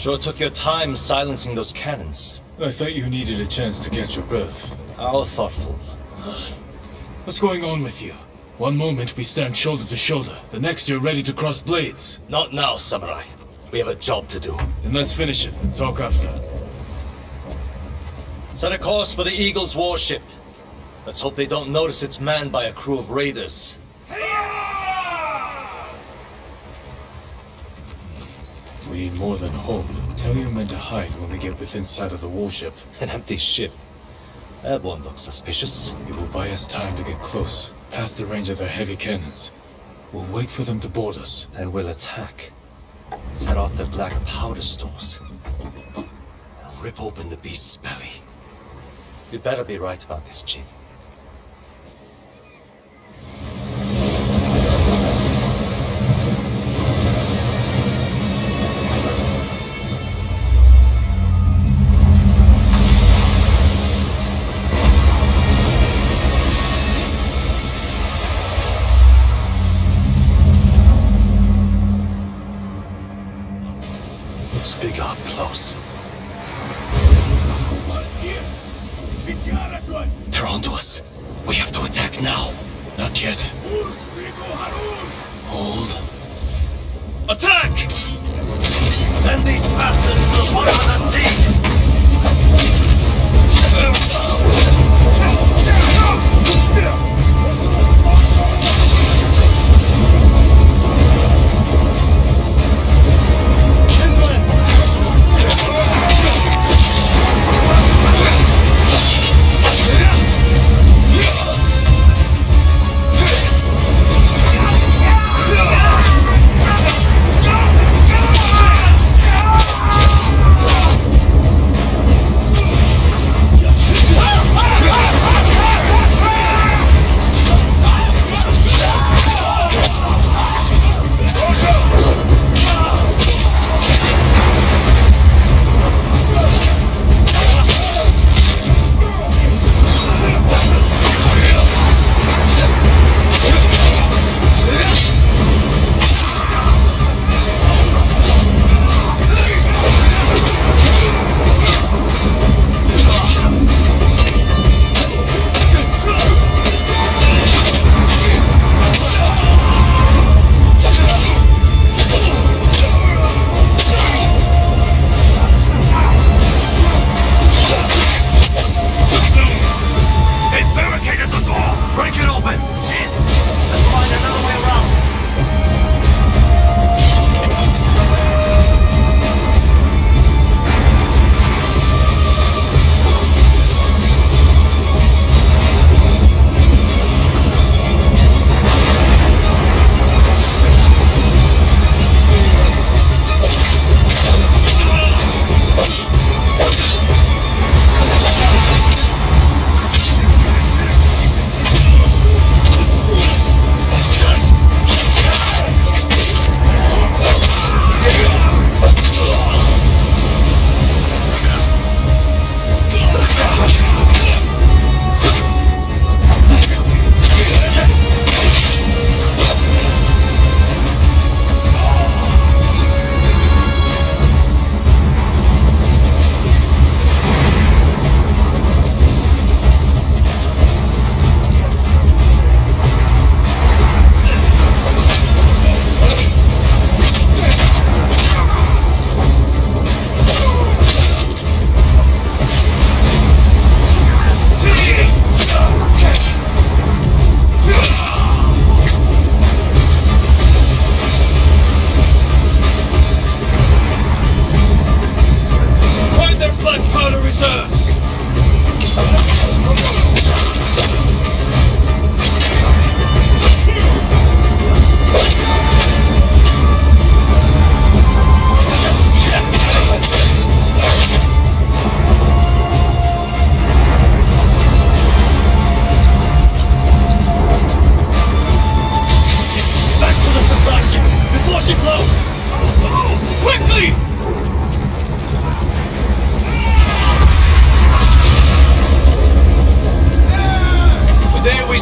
Sure took your time silencing those cannons. I thought you needed a chance to catch your breath. How thoughtful. What's going on with you? One moment we stand shoulder to shoulder, the next you're ready to cross blades. Not now, Samurai. We have a job to do. Then let's finish it and talk after. Set a course for the Eagle's warship. Let's hope they don't notice it's manned by a crew of raiders. We need more than hope. Tell your men to hide when we get within sight of the warship. An empty ship. That won't look suspicious. It will buy us time to get close, past the range of their heavy cannons. We'll wait for them to board us. Then we'll attack. Set off their black powder stores. And rip open the beast's belly. You better be right about this, Jin. Looks bigger up close. They're onto us. We have to attack now. Not yet. Hold. Attack! Send these bastards to the bottom of the sea!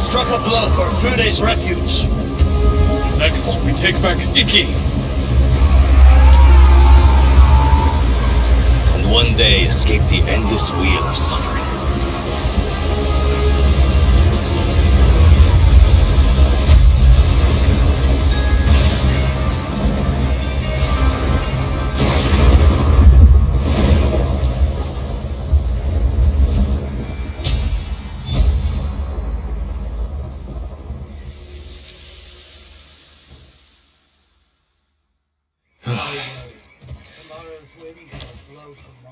struck a blow for Fune's refuge. Next, we take back Iki. And one day escape the endless wheel of suffering.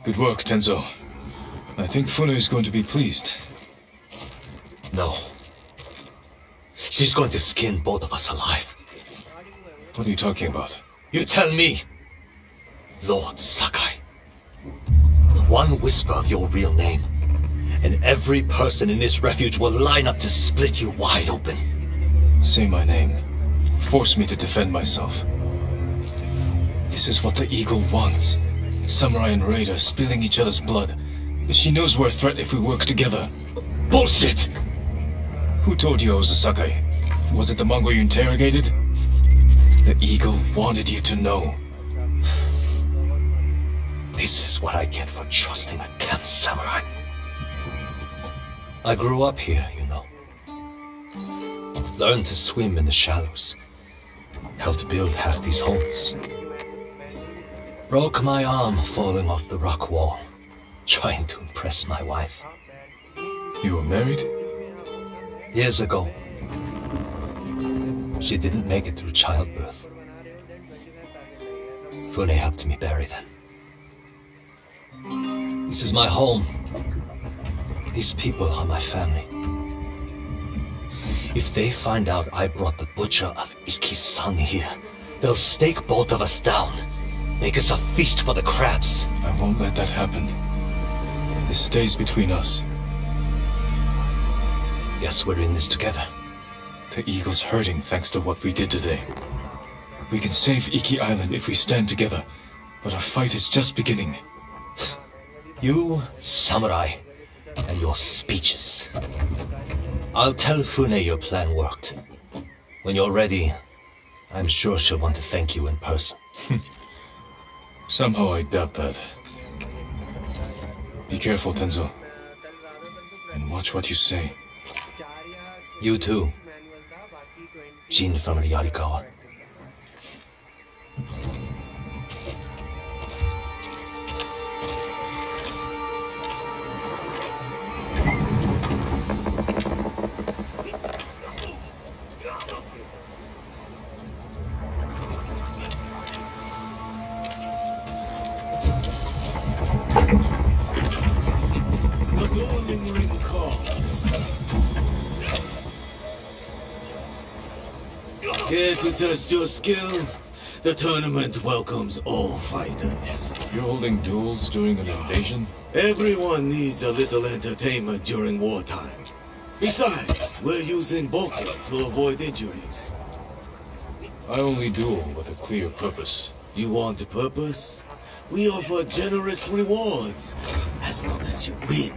Good work, Tenzo. I think Fune is going to be pleased. No. She's going to skin both of us alive. What are you talking about? You tell me, Lord Sakai. One whisper of your real name, and every person in this refuge will line up to split you wide open. Say my name. Force me to defend myself. This is what the Eagle wants. Samurai and Raider spilling each other's blood. She knows we're a threat if we work together. Bullshit! Who told you I was a Sakai? Was it the Mongol you interrogated? The Eagle wanted you to know. This is what I get for trusting a damn samurai. I grew up here, you know. Learned to swim in the shallows. Helped build half these homes. Broke my arm falling off the rock wall, trying to impress my wife. You were married? Years ago. She didn't make it through childbirth. Fune helped me bury them. This is my home. These people are my family. If they find out I brought the butcher of Iki's son here, they'll stake both of us down. Make us a feast for the crabs. I won't let that happen. This stays between us. Yes, we're in this together. The Eagle's hurting thanks to what we did today. We can save Iki Island if we stand together, but our fight is just beginning. You, samurai, and your speeches. I'll tell Fune your plan worked. When you're ready, I'm sure she'll want to thank you in person. Somehow I doubt that. Be careful, Tenzo. And watch what you say. You too. Jin from Yarikawa. Care to test your skill? The tournament welcomes all fighters. You're holding duels during an invasion? Everyone needs a little entertainment during wartime. Besides, we're using bulking to avoid injuries. I only duel with a clear purpose. You want a purpose? We offer generous rewards, as long as you win.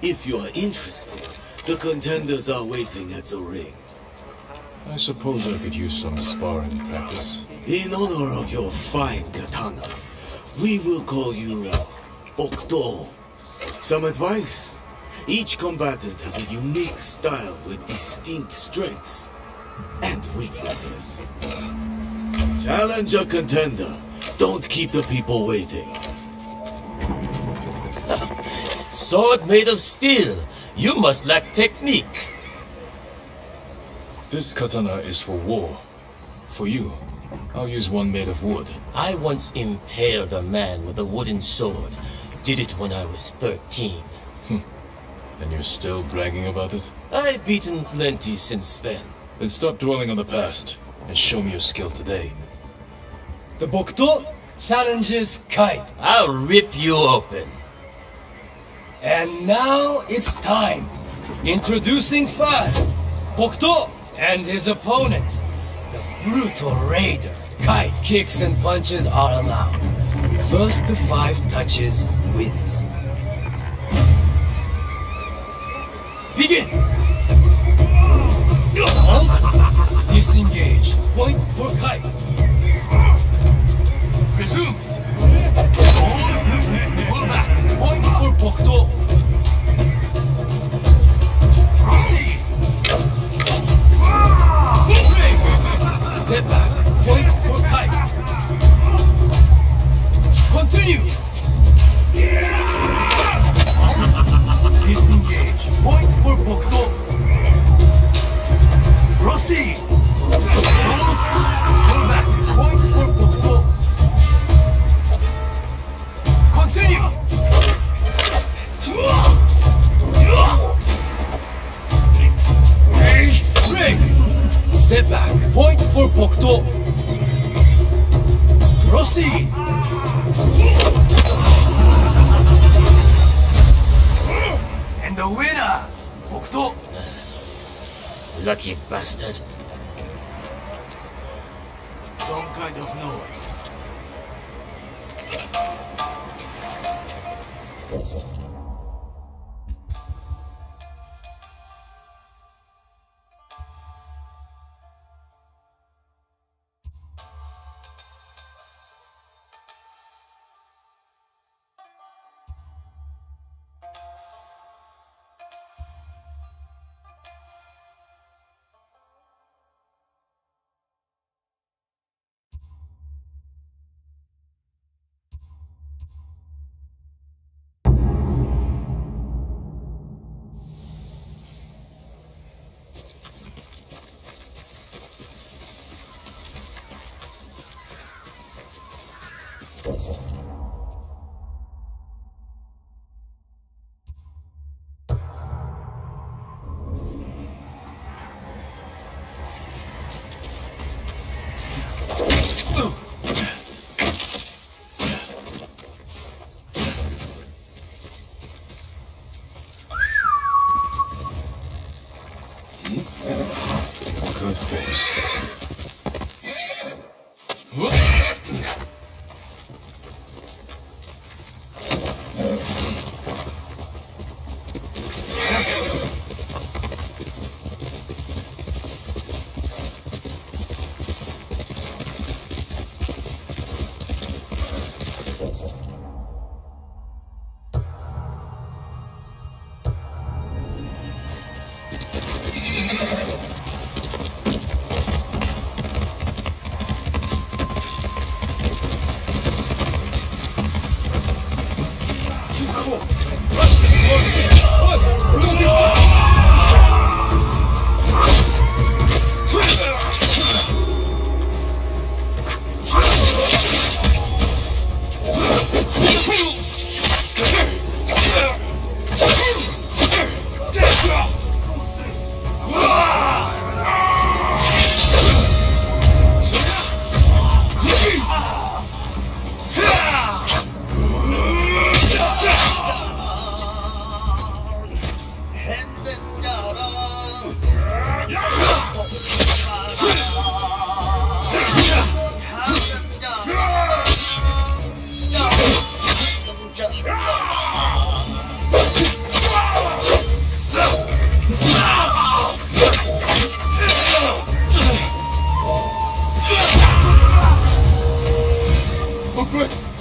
If you are interested, the contenders are waiting at the ring. I suppose I could use some sparring practice. In honor of your fine katana, we will call you Okto. Some advice? Each combatant has a unique style with distinct strengths and weaknesses. Challenge a contender. Don't keep the people waiting. Sword made of steel. You must lack technique. This katana is for war. For you, I'll use one made of wood. I once impaled a man with a wooden sword. Did it when I was 13. And you're still bragging about it? I've beaten plenty since then. Then stop dwelling on the past, and show me your skill today. The Bokto challenges Kai. I'll rip you open. And now it's time. Introducing first, Bokto and his opponent, the brutal raider. Kai. Kicks and punches are allowed. First to 5 touches wins. Begin! Halt! Disengage. Point for kite. Resume. Pull back. Point for Bokdo. Proceed. Break. Step back. Point for kite. Continue. Disengage. Point for Bokdo. Proceed. Pull back. Point for Bokdo. Continue. Break. Step back. Point for Bokdo. Proceed. And the winner, Bokdo. Lucky bastard. Some kind of noise. Good horse.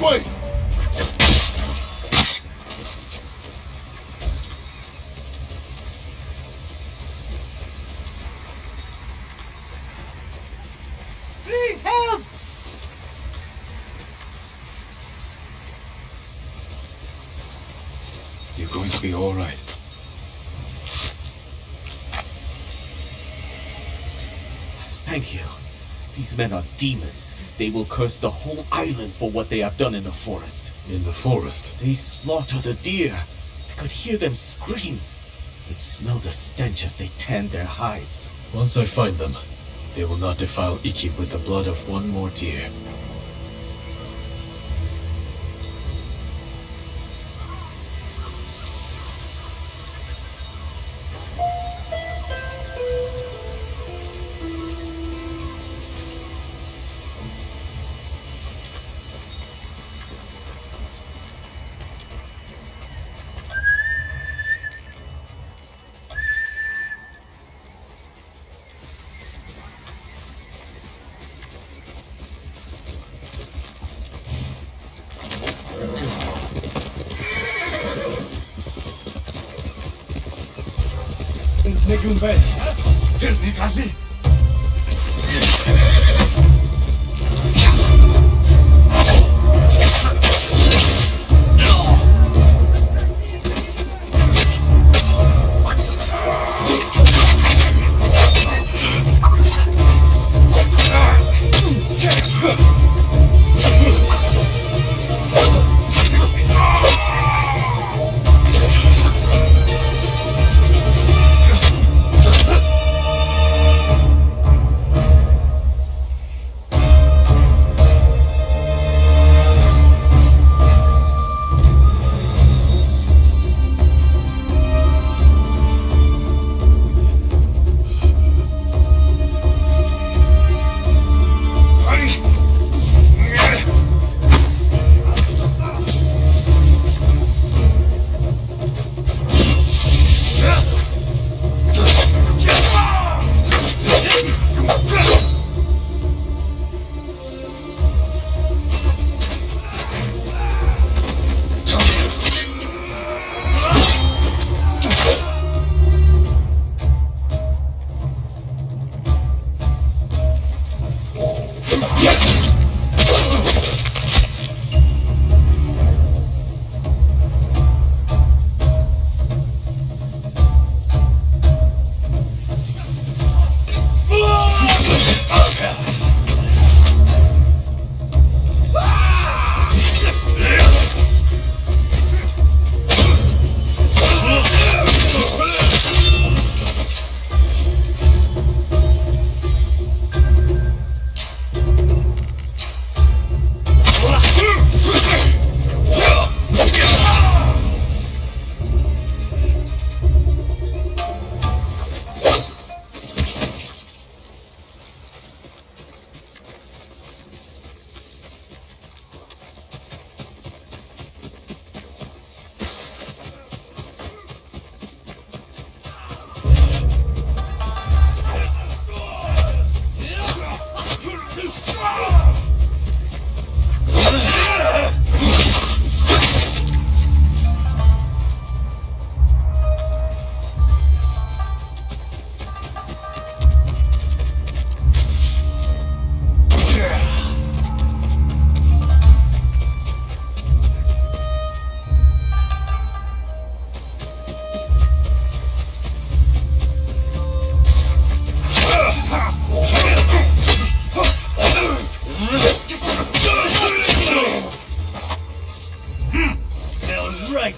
Wait! Please help! You're going to be all right. Thank you. These men are demons. They will curse the whole island for what they have done in the forest. In the forest? They slaughter the deer. I could hear them scream. Could smell the stench as they tanned their hides. Once I find them, they will not defile Iki with the blood of one more deer. Negun Vez, Ternigali.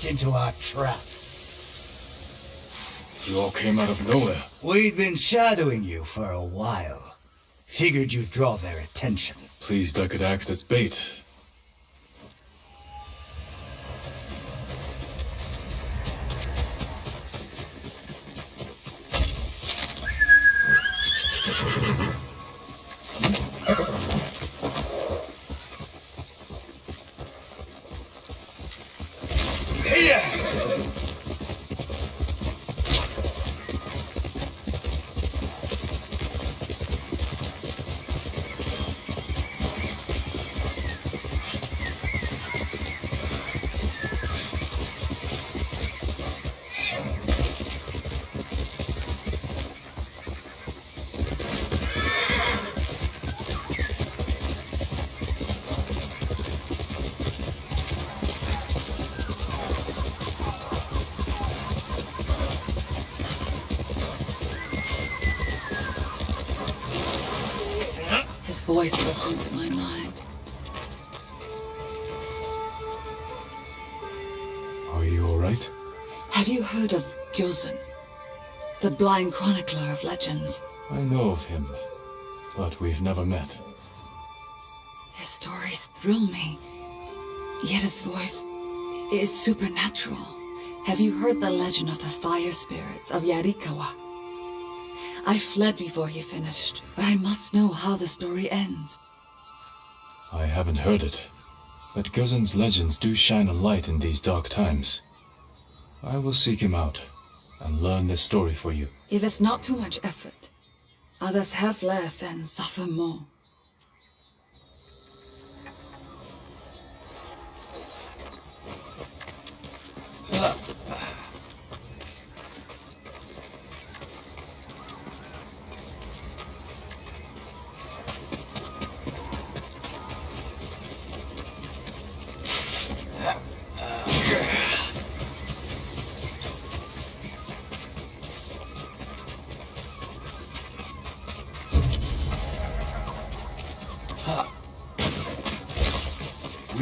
Into our trap. You all came out of nowhere. We'd been shadowing you for a while. Figured you'd draw their attention. Pleased I could act as bait. Voice will haunt my mind. Are you all right? Have you heard of Gyozen, the blind chronicler of legends? I know of him, but we've never met. His stories thrill me, yet his voice is supernatural. Have you heard the legend of the fire spirits of Yarikawa? I fled before he finished, but I must know how the story ends. I haven't heard it, but Gyozen's legends do shine a light in these dark times. I will seek him out and learn this story for you. If it's not too much effort, others have less and suffer more.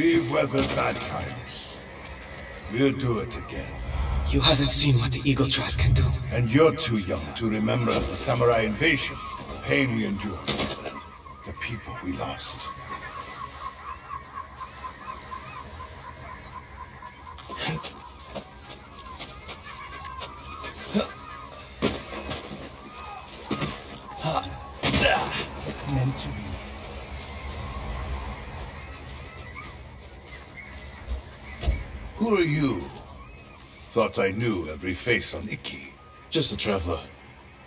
We've weathered bad times. We'll do it again. You haven't seen what the Eagle Tribe can do. And you're too young to remember the samurai invasion, the pain we endured, the people we lost. Meant to be. Who are you? Thought I knew every face on Iki. Just a traveler.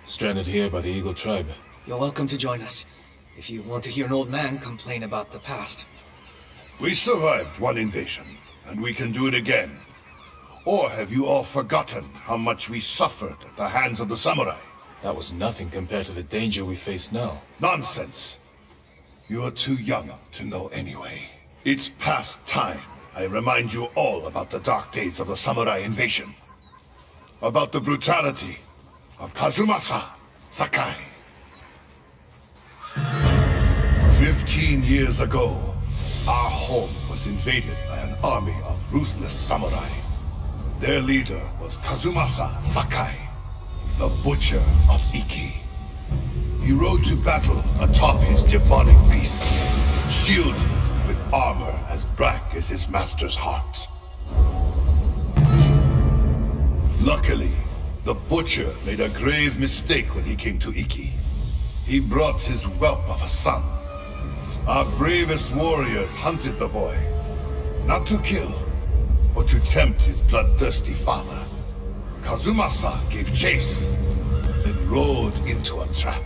Stranded here by the Eagle Tribe. You're welcome to join us, if you want to hear an old man complain about the past. We survived one invasion, and we can do it again. Or have you all forgotten how much we suffered at the hands of the samurai? That was nothing compared to the danger we face now. Nonsense. You're too young to know anyway. It's past time I remind you all about the dark days of the samurai invasion. About the brutality of Kazumasa Sakai. 15 years ago, our home was invaded by an army of ruthless samurai. Their leader was Kazumasa Sakai, the Butcher of Iki. He rode to battle atop his demonic beast, shielded with armor as black as his master's heart. Luckily, the Butcher made a grave mistake when he came to Iki. He brought his whelp of a son. Our bravest warriors hunted the boy, not to kill, but to tempt his bloodthirsty father. Kazumasa gave chase, then rode into a trap.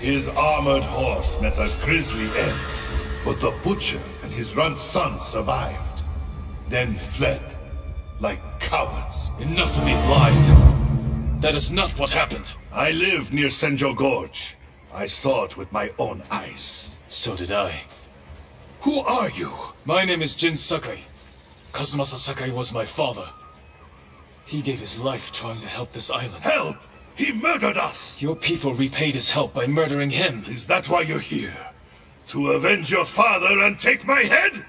His armored horse met a grisly end, but the Butcher and his runt son survived, then fled like cowards. Enough of these lies! That is not what happened. I live near Senjo Gorge. I saw it with my own eyes. So did I. Who are you? My name is Jin Sakai. Kazumasa Sakai was my father. He gave his life trying to help this island. Help! He murdered us! Your people repaid his help by murdering him. Is that why you're here? To avenge your father and take my head?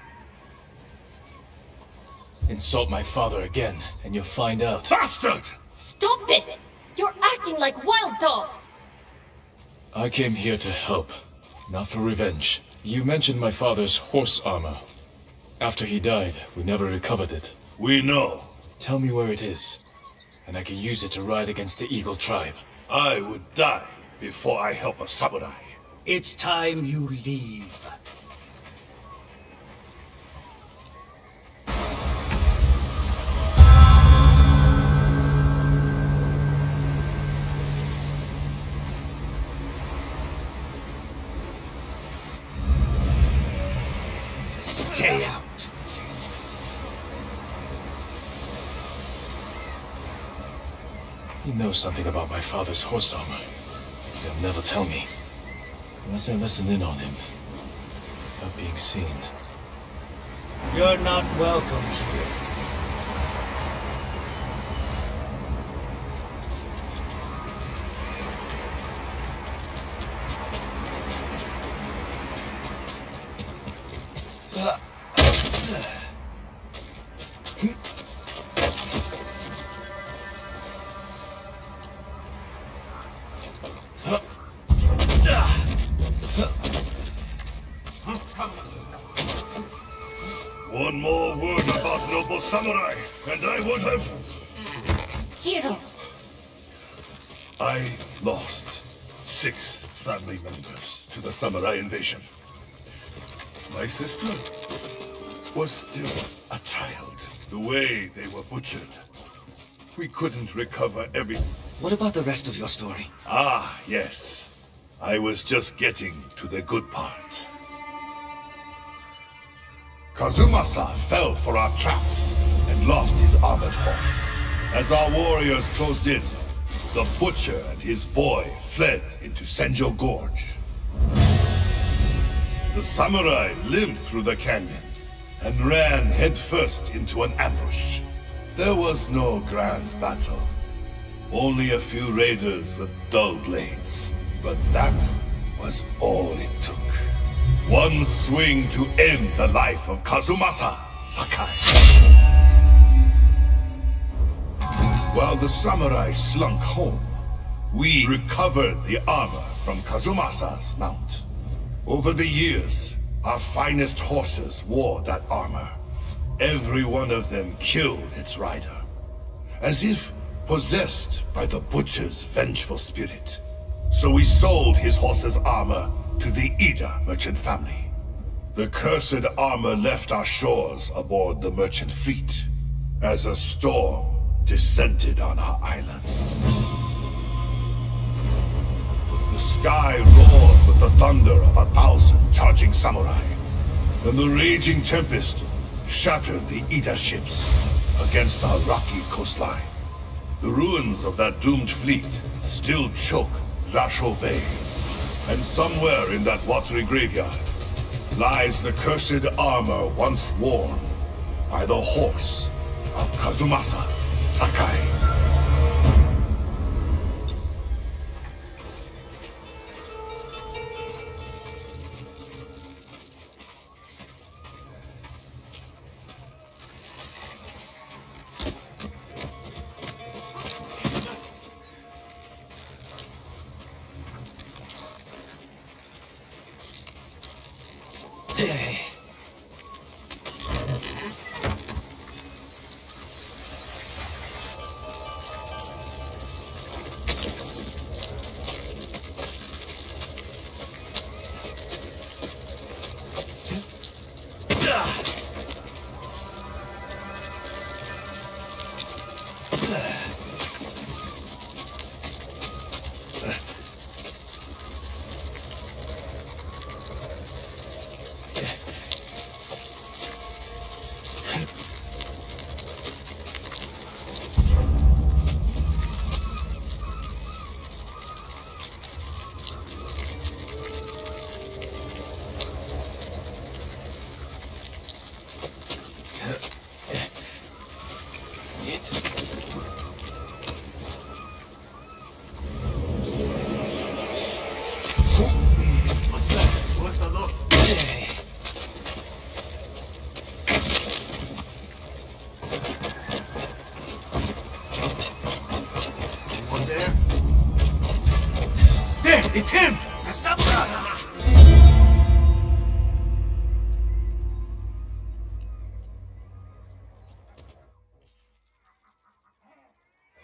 Insult my father again, and you'll find out. Bastard! Stop this! You're acting like wild dogs! I came here to help, not for revenge. You mentioned my father's horse armor. After he died, we never recovered it. We know. Tell me where it is, and I can use it to ride against the Eagle Tribe. I would die before I help a samurai. It's time you leave. Stay out. He knows something about my father's horse armor. He'll never tell me. Unless I listen in on him. Without being seen. You're not welcome here. One more word about noble samurai, and I would have... Jiro! I lost 6 family members to the samurai invasion. My sister was still a child. The way they were butchered, we couldn't recover everything. What about the rest of your story? Ah, yes. I was just getting to the good part. Kazumasa fell for our trap and lost his armored horse. As our warriors closed in, the Butcher and his boy fled into Senjo Gorge. The samurai limped through the canyon and ran headfirst into an ambush. There was no grand battle. Only a few raiders with dull blades. But that was all it took. One swing to end the life of Kazumasa Sakai. While the samurai slunk home, we recovered the armor from Kazumasa's mount. Over the years, our finest horses wore that armor. Every one of them killed its rider, as if possessed by the butcher's vengeful spirit. So we sold his horse's armor to the Ida merchant family. The cursed armor left our shores aboard the merchant fleet as a storm descended on our island. The sky roared with the thunder of 1,000 charging samurai, and the raging tempest shattered the Ida ships against our rocky coastline. The ruins of that doomed fleet still choke Zasho Bay, and somewhere in that watery graveyard lies the cursed armor once worn by the horse of Kazumasa Sakai. It's him! The samurai!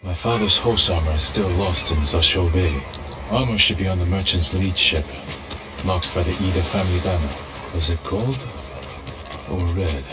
My father's horse armor is still lost in Zasho Bay. Armor should be on the merchant's lead ship, marked by the Ida family banner. Was it gold or red?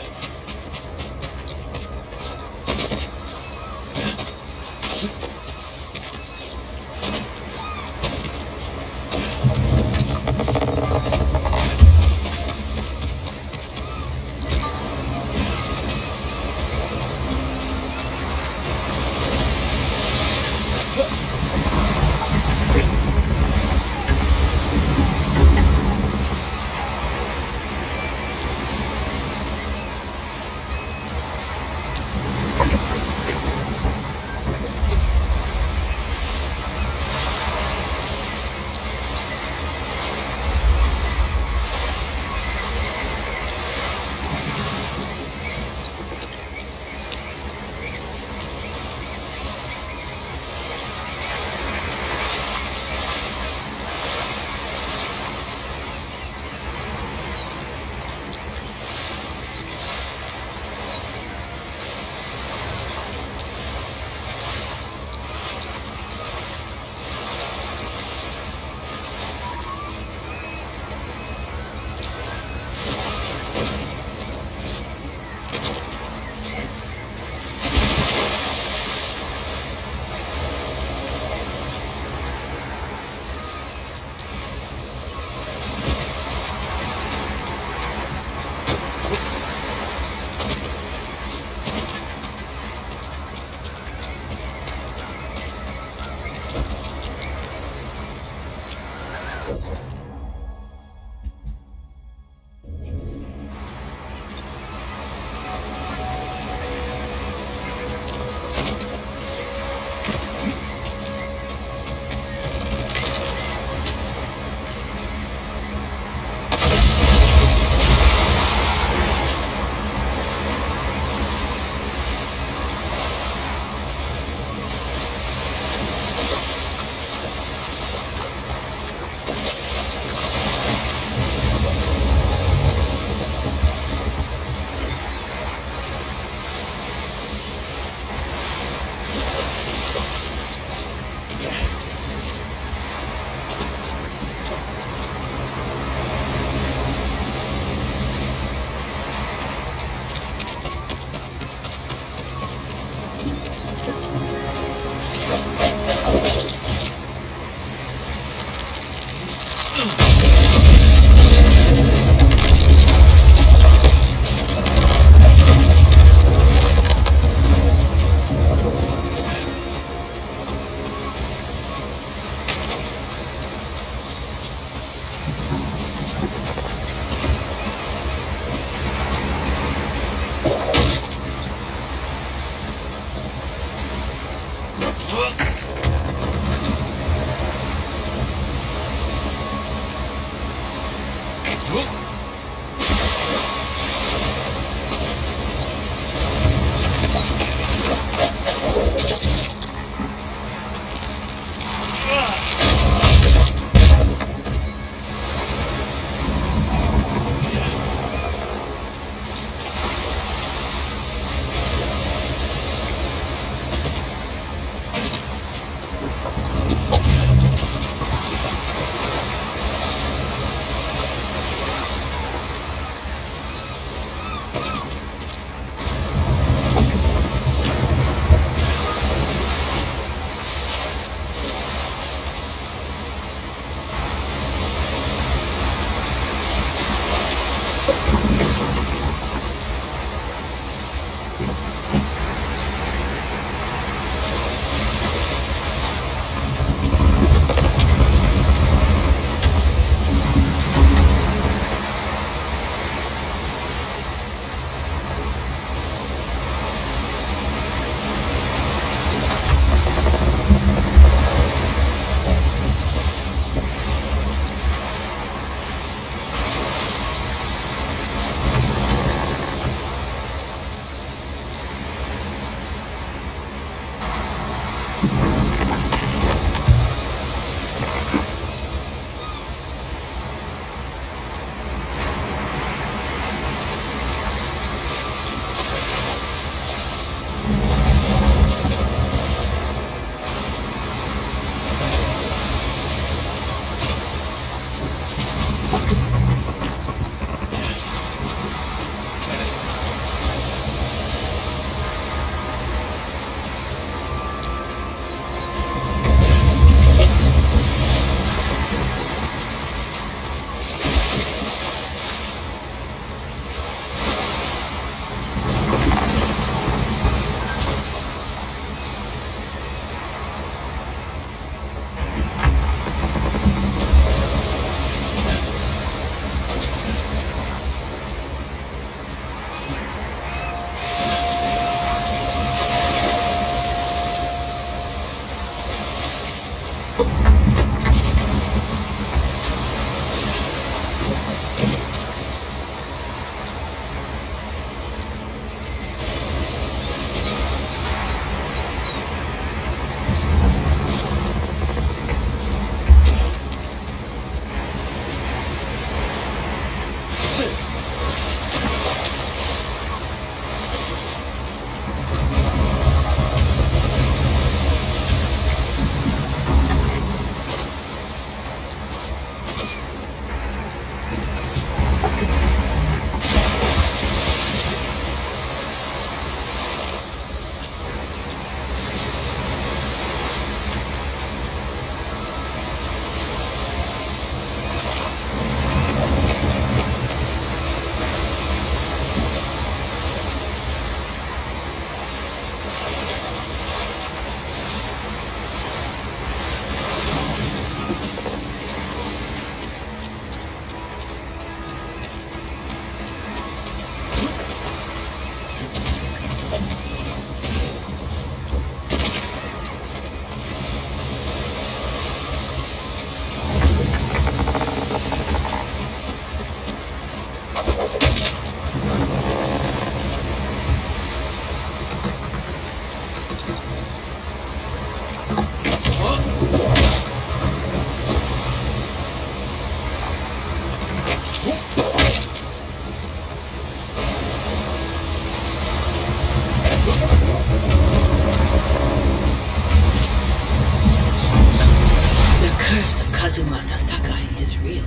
Kazumasa Sakai is real.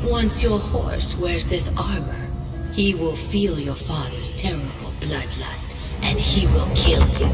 Once your horse wears this armor, he will feel your father's terrible bloodlust, and he will kill you.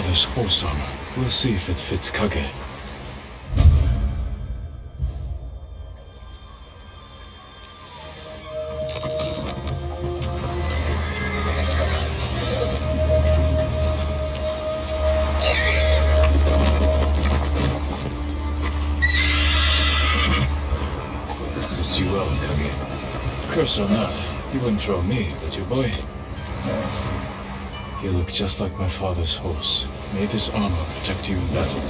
father's horse armor. We'll see if it fits Kage. Suits you well, Kage. Curse or not, you wouldn't throw me, would you, boy? You look just like my father's horse. May this armor protect you in battle.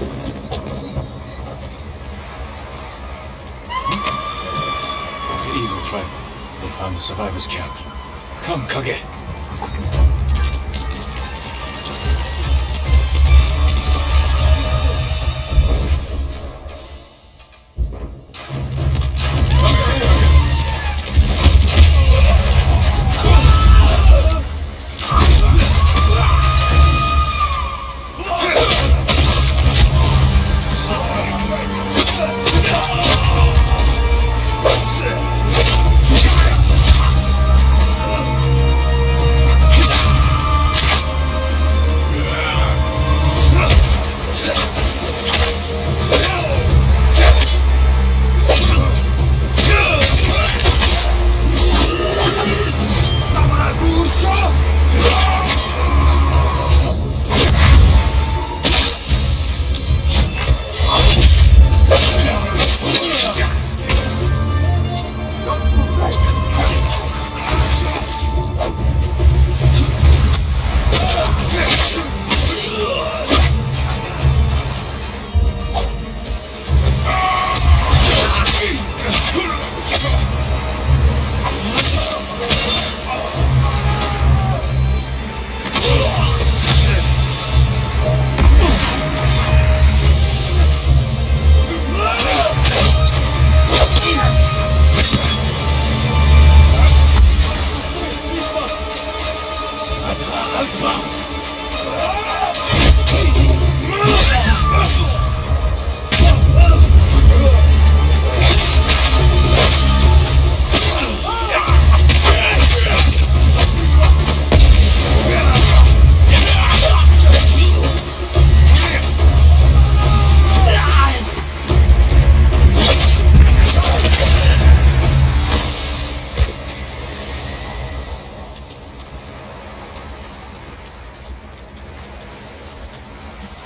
The Eagle Tribe. They found the survivors' camp. Come, Kage.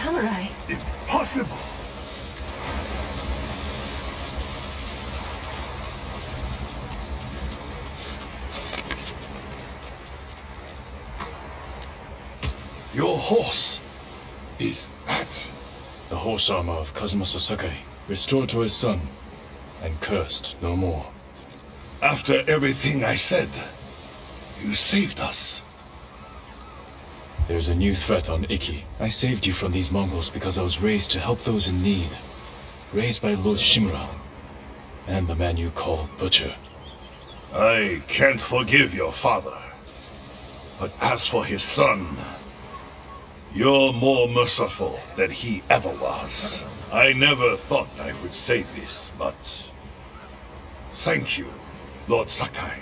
Samurai. Impossible! Your horse. Is that? The horse armor of Kazumasa Sakai, restored to his son, and cursed no more. After everything I said, you saved us. There's a new threat on Iki. I saved you from these Mongols because I was raised to help those in need. Raised by Lord Shimura, and the man you call Butcher. I can't forgive your father. But as for his son, you're more merciful than he ever was. I never thought I would say this, but thank you, Lord Sakai.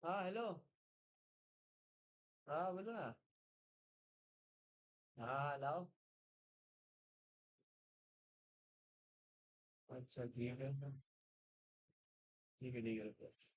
हाँ hello हाँ बोलो ना हाँ लाओ अच्छा ठीक है ठीक है ठीक है